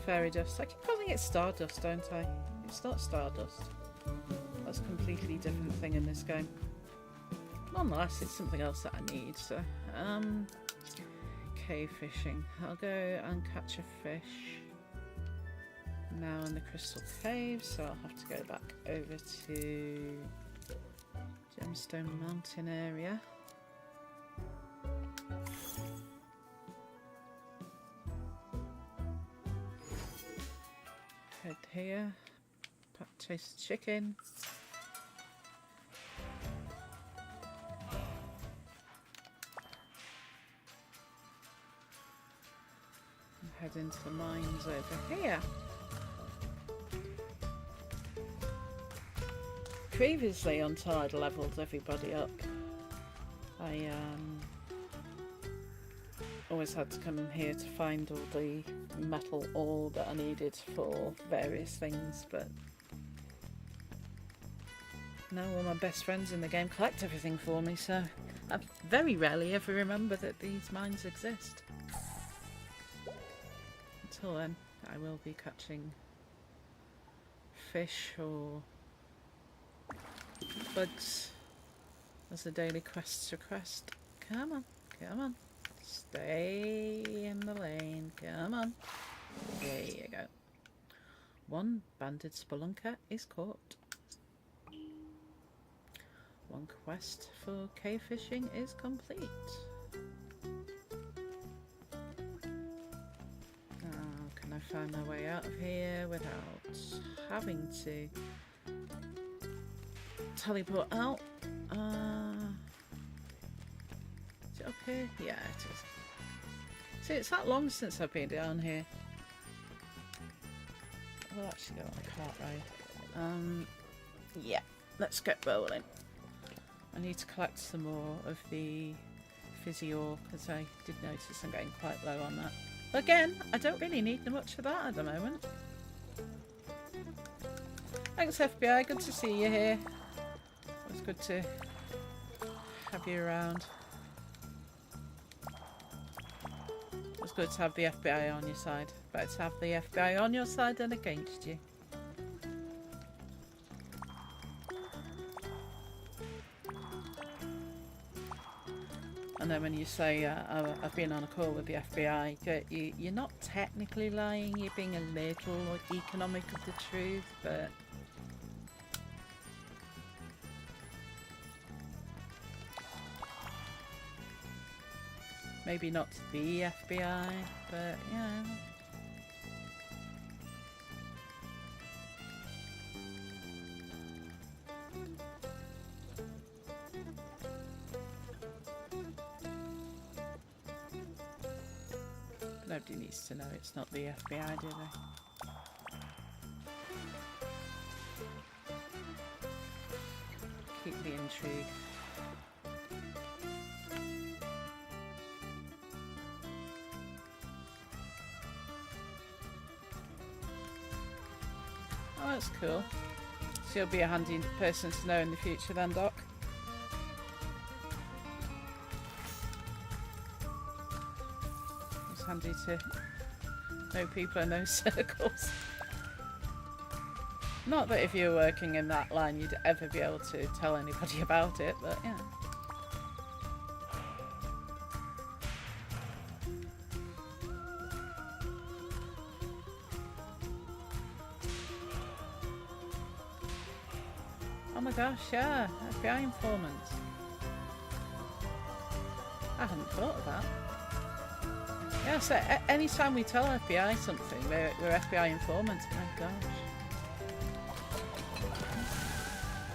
fairy dust. I keep calling it stardust, don't I? It's not stardust. That's a completely different thing in this game. Nonetheless, it's something else that I need. So, cave fishing. I'll go and catch a fish now in the Crystal Cave, so I'll have to go back over to Gemstone Mountain area. Head here, taste chicken. And head into the mines over here. Previously, until I'd levelled everybody up, I always had to come here to find all the metal ore that I needed for various things, but now all my best friends in the game collect everything for me, so I very rarely ever remember that these mines exist. Until then, I will be catching fish or bugs as the daily quests request. Come on, come on. Stay in the lane. Come on. There you go. One banded spelunker is caught. One quest for cave fishing is complete. Now, can I find my way out of here without having to teleport out? Is it up here? Yeah, it is. See, it's that long since I've been down here. We'll actually go on a cart ride. Yeah, let's get rolling. I need to collect some more of the fizzy ore because I did notice I'm getting quite low on that. But again, I don't really need much of that at the moment. Thanks FBI, good to see you here. It was good to have you around. It's good to have the FBI on your side. Better to have the FBI on your side than against you. And then when you say, I've been on a call with the FBI, you're not technically lying, you're being a little economic of the truth, but maybe not the FBI, but yeah. Nobody needs to know it's not the FBI, do they? Keep the intrigue. Oh, that's cool. So you'll be a handy person to know in the future then, Doc. It's handy to know people in those circles. Not that if you're working in that line you'd ever be able to tell anybody about it, but yeah. Oh my gosh, yeah, FBI informants. I hadn't thought of that. Yeah, so any time we tell FBI something, we're FBI informants. My gosh.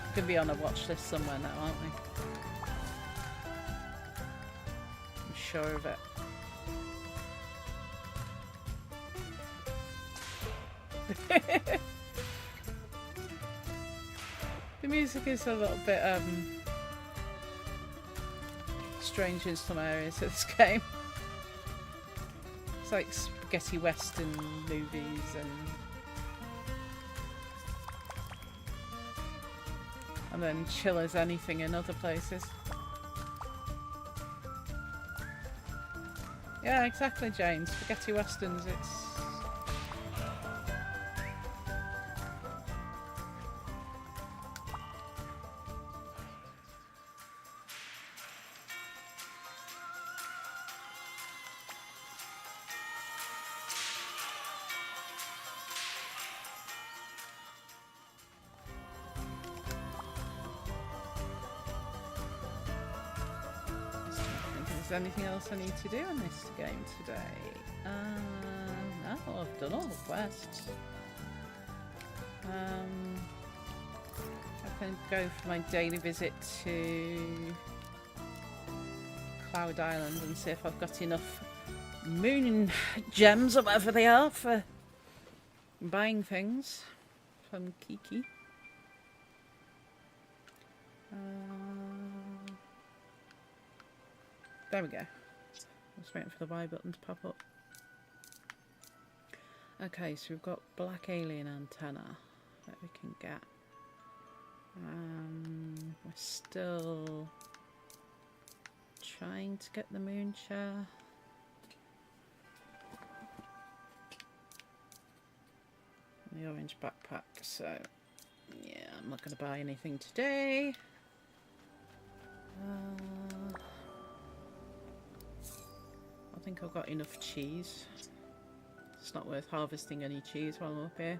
We're going to be on a watch list somewhere now, aren't we? I'm sure of it. The music is a little bit strange in some areas of this game. It's like spaghetti western movies and then chill as anything in other places. Yeah, exactly, James. Spaghetti westerns, it's... Is there anything else I need to do in this game today? No, I've done all the quests. I can go for my daily visit to Cloud Island and see if I've got enough moon gems or whatever they are for buying things from Kiki. There we go. Just waiting for the Y button to pop up. Okay, so we've got black alien antenna that we can get. We're still trying to get the moon chair. And the orange backpack, so yeah, I'm not going to buy anything today. I think I've got enough cheese. It's not worth harvesting any cheese while I'm up here.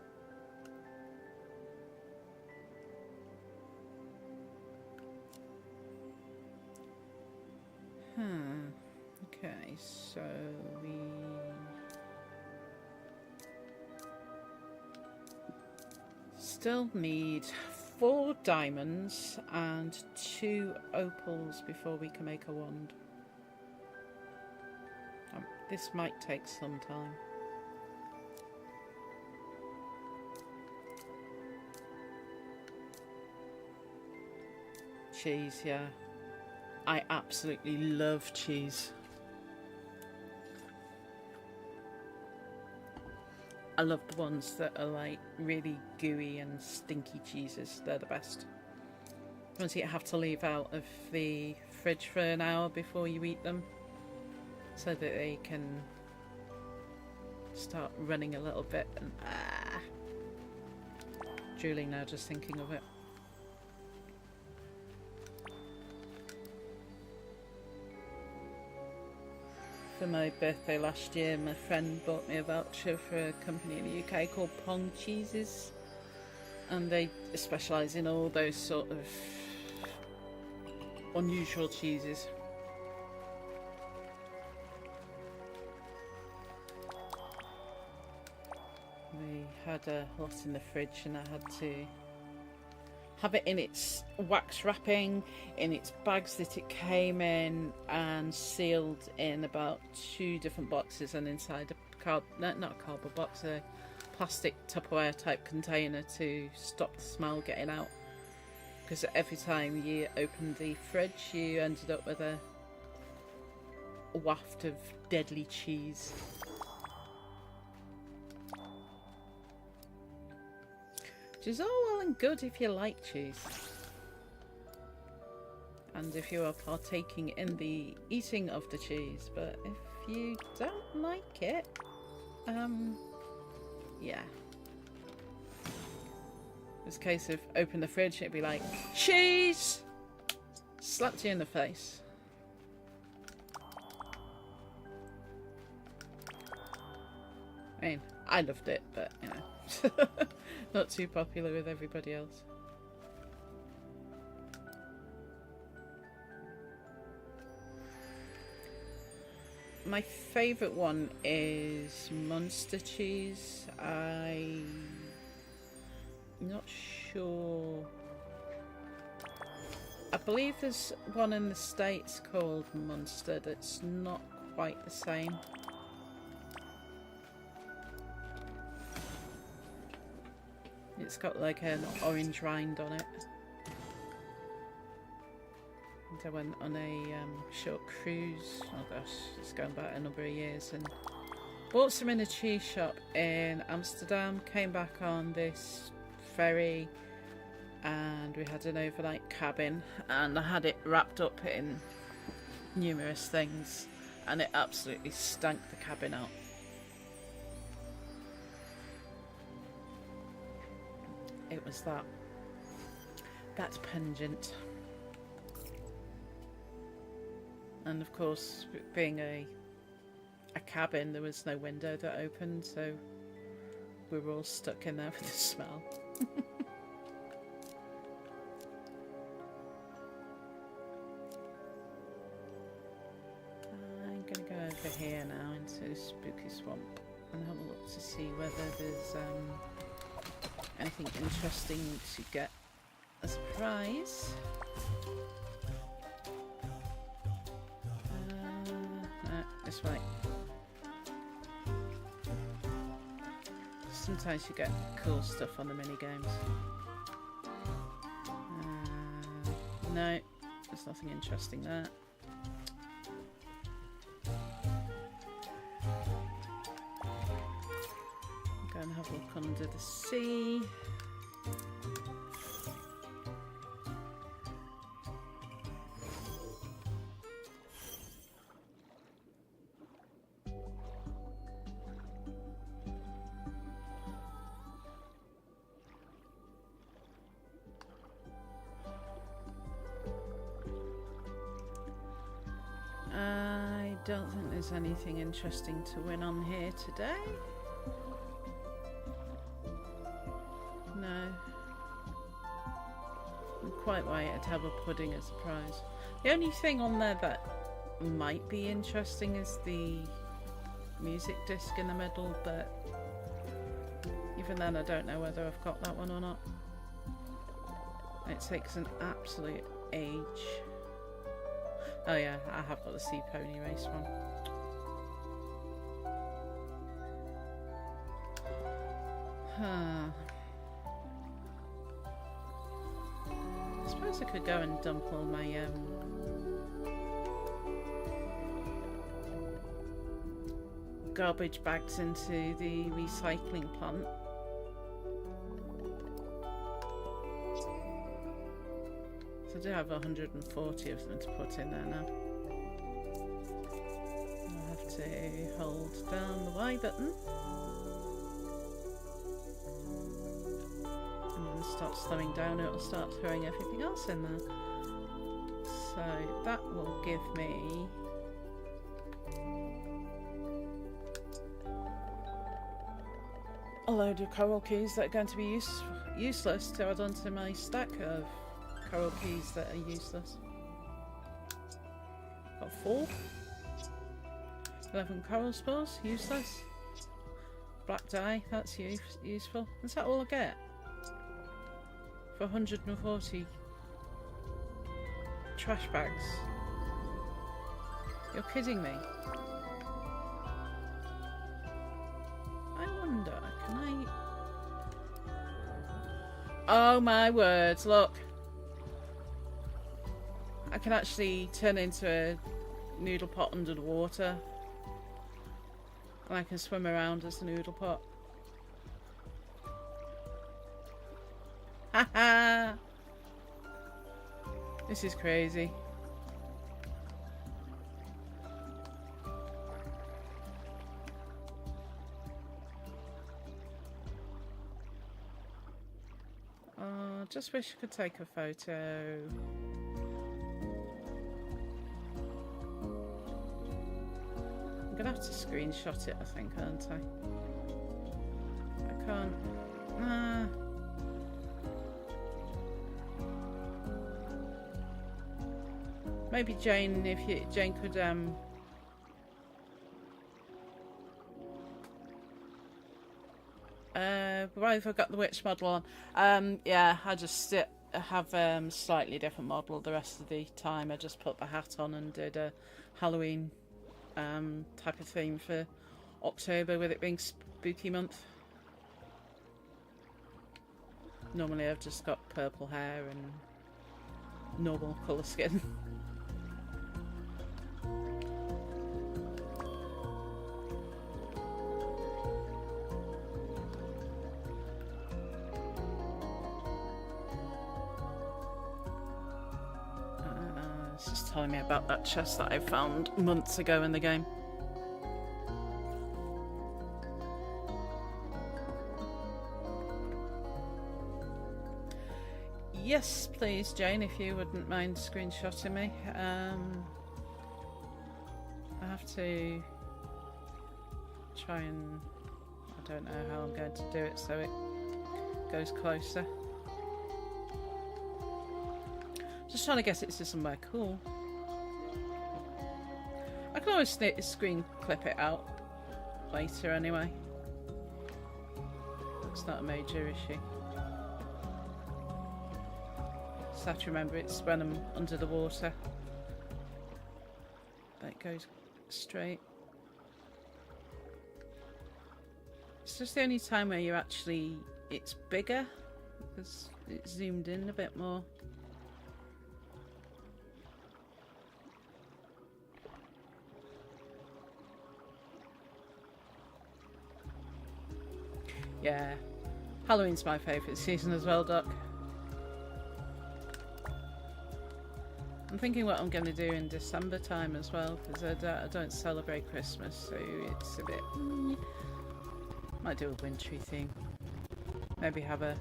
Okay, so we still need 4 diamonds and 2 opals before we can make a wand. This might take some time. Cheese, yeah. I absolutely love cheese. I love the ones that are like really gooey and stinky cheeses. They're the best. Ones you have to leave out of the fridge for an hour before you eat them, so that they can start running a little bit. And drooling now just thinking of it. For my birthday last year, my friend bought me a voucher for a company in the UK called Pong Cheeses, and they specialise in all those sort of unusual cheeses. We had a lot in the fridge and I had to have it in its wax wrapping, in its bags that it came in, and sealed in about 2 different boxes, and inside a not a cardboard box, a plastic Tupperware type container to stop the smell getting out. Because every time you opened the fridge, you ended up with a waft of deadly cheese. Which is all well and good if you like cheese. And if you are partaking in the eating of the cheese. But if you don't like it, yeah. It's a case of open the fridge, it'd be like, cheese! Slapped you in the face. I mean, I loved it, but, you know, not too popular with everybody else. My favourite one is Munster cheese. I'm not sure. I believe there's one in the States called Munster that's not quite the same. It's got like an orange rind on it. And I went on a short cruise, oh gosh, it's going back a number of years, and bought some in a cheese shop in Amsterdam, came back on this ferry and we had an overnight cabin, and I had it wrapped up in numerous things and it absolutely stank the cabin out. It was that pungent. And of course, being a cabin, there was no window that opened, so we were all stuck in there with the smell. I'm going to go over here now into Spooky Swamp and have a look to see whether there's anything interesting to get as a prize. No, this way. Sometimes you get cool stuff on the mini games. No, there's nothing interesting there. under the sea. I don't think there's anything interesting to win on here today. No. I'm quite waiting to have a pudding as a prize. The only thing on there that might be interesting is the music disc in the middle, but even then I don't know whether I've got that one or not. It takes an absolute age. Oh yeah, I have got the Sea Pony Race one. I suppose I could go and dump all my garbage bags into the recycling plant. So I do have 140 of them to put in there now. I'll have to hold down the Y button and then start slowing down. It will start throwing everything else in there. So that will give me a load of coral keys that are going to be useless to add onto my stack of coral keys that are useless. Got 4. 11 coral spores, useless. Black dye, that's useful. Is that all I get? For 140 trash bags. You're kidding me. I wonder, can I... Oh my words, look. I can actually turn into a noodle pot under the water. And I can swim around as a noodle pot. Haha! This is crazy. Oh, just wish I could take a photo. I'm gonna have to screenshot it, I think, aren't I? I can't. Maybe Jane, if Jane could right, if I've got the witch model on. Yeah, I just have slightly different model the rest of the time. I just put the hat on and did a Halloween type of theme for October, with it being spooky month. Normally I've just got purple hair and normal colour skin. It's just telling me about that chest that I found months ago in the game. Yes, please, Jane, if you wouldn't mind screenshotting me. I have to try and... I don't know how I'm going to do it so it goes closer. Just trying to get it to somewhere cool. I can always screen clip it out later anyway. It's not a major issue. Just have to remember it's when I'm under the water that it goes straight. It's just the only time where you're actually... it's bigger because it's zoomed in a bit more. Yeah. Halloween's my favourite season as well, Doc. I'm thinking what I'm going to do in December time as well, because I don't celebrate Christmas, so it's a bit... Might do a wintry theme. Maybe have a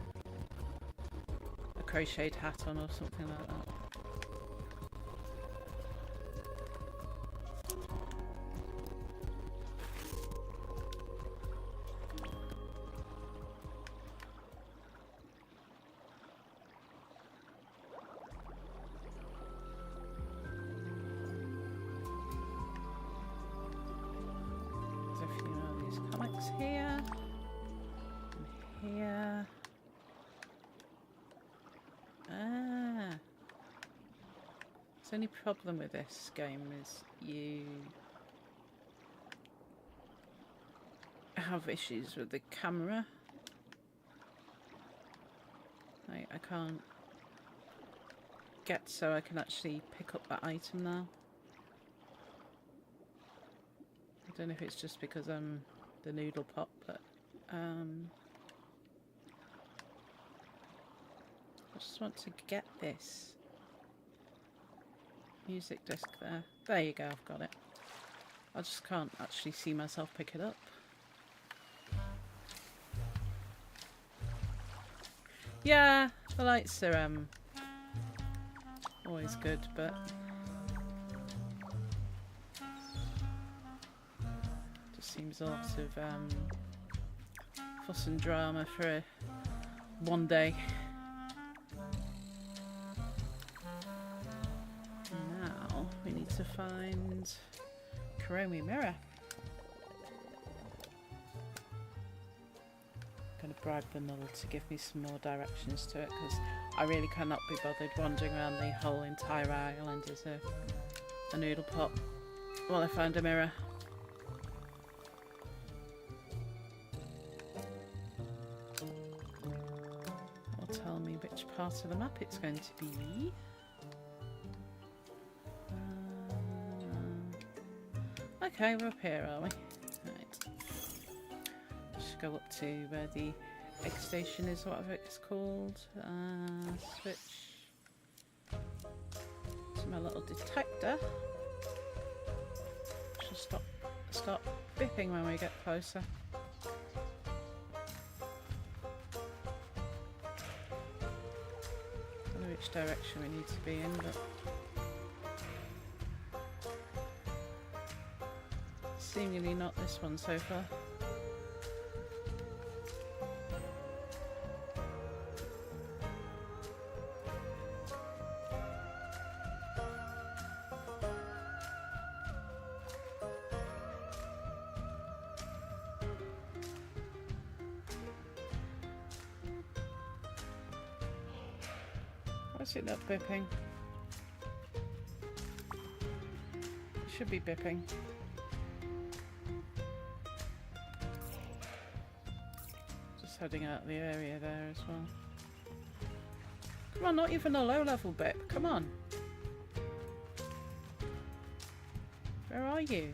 crocheted hat on or something like that. There's a few of these comics here. And here. The only problem with this game is you have issues with the camera. I can't get so I can actually pick up that item now. I don't know if it's just because I'm the Noodle Pop, but I just want to get this music disc there. There you go, I've got it. I just can't actually see myself pick it up. Yeah, the lights are always good, but just seems a lot of fuss and drama for one day. Now we need to find Kuromi Mirror. I'm going to bribe the Noodle to give me some more directions to it, because I really cannot be bothered wandering around the whole entire island as a Noodle Pop while I find a mirror. Will tell me which part of the map it's going to be. Okay, we're up here, are we? Right. Just go up to where the egg station is, whatever it's called. Switch to my little detector. Should start bipping when we get closer. I don't know which direction we need to be in, but seemingly not this one so far. Why is it not bipping? It should be bipping. Heading out of the area there as well. Come on, not even a low level bip. Come on. Where are you?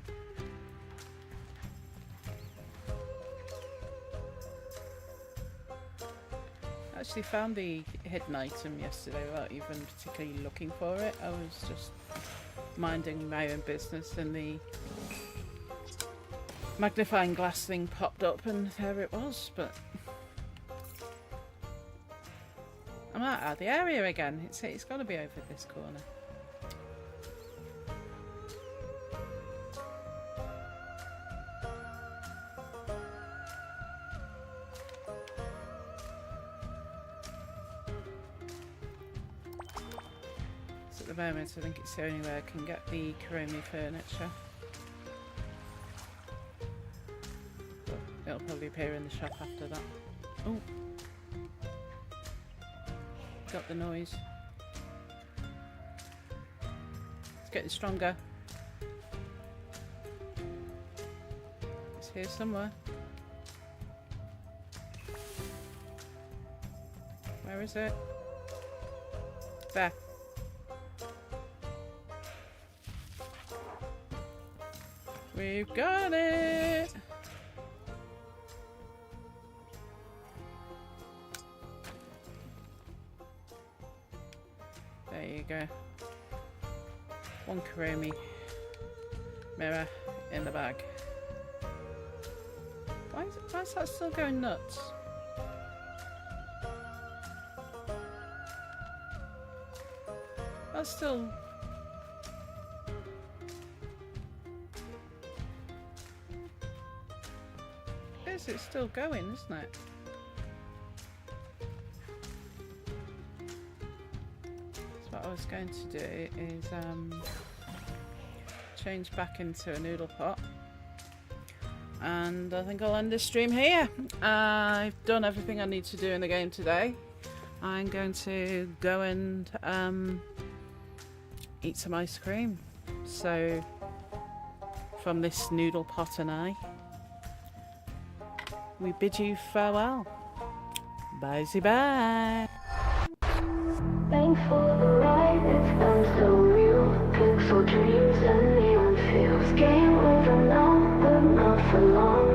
I actually found the hidden item yesterday without even particularly looking for it. I was just minding my own business and the magnifying glass thing popped up and there it was, but I'm out of the area again. It's got to be over this corner. So at the moment I think it's the only way I can get the Kuromi furniture. But it'll probably appear in the shop after that. Oh! Got the noise. It's getting stronger. It's here somewhere. Where is it? There. We've got it! you go. One Kurumi mirror in the bag. Why is that still going nuts? That's still... It's still going, isn't it? So what I was going to do is change back into a noodle pot, and I think I'll end this stream here. I've done everything I need to do in the game today. I'm going to go and eat some ice cream. So from this noodle pot and I, we bid you farewell. Bye-bye. Thankful for the ride, it's been so real. Pixel dreams and neon feels. Game over now, but not for long.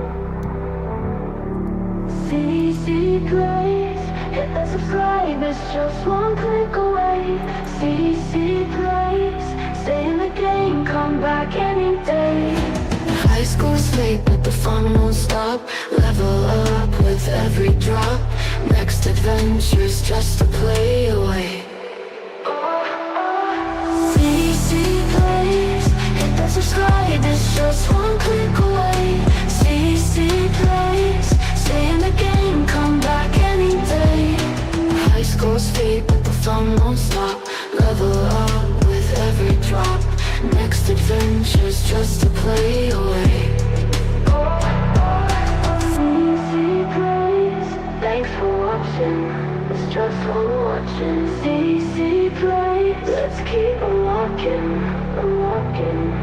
CC plays, hit the subscribe, it's just one click away. CC plays, stay in the game, come back any day. High school's fake, but the fun won't stop. Level up with every drop. Next adventure's just a play away. CC plays, hit the subscribe, it's just one click away. CC plays, stay in the game, come back any day. High school's fake, but the fun won't stop. Level up with every drop. Next adventure's just a play away. CC plays, thanks for watching. It's just fun watching. CC plays, let's keep unlocking, unlocking.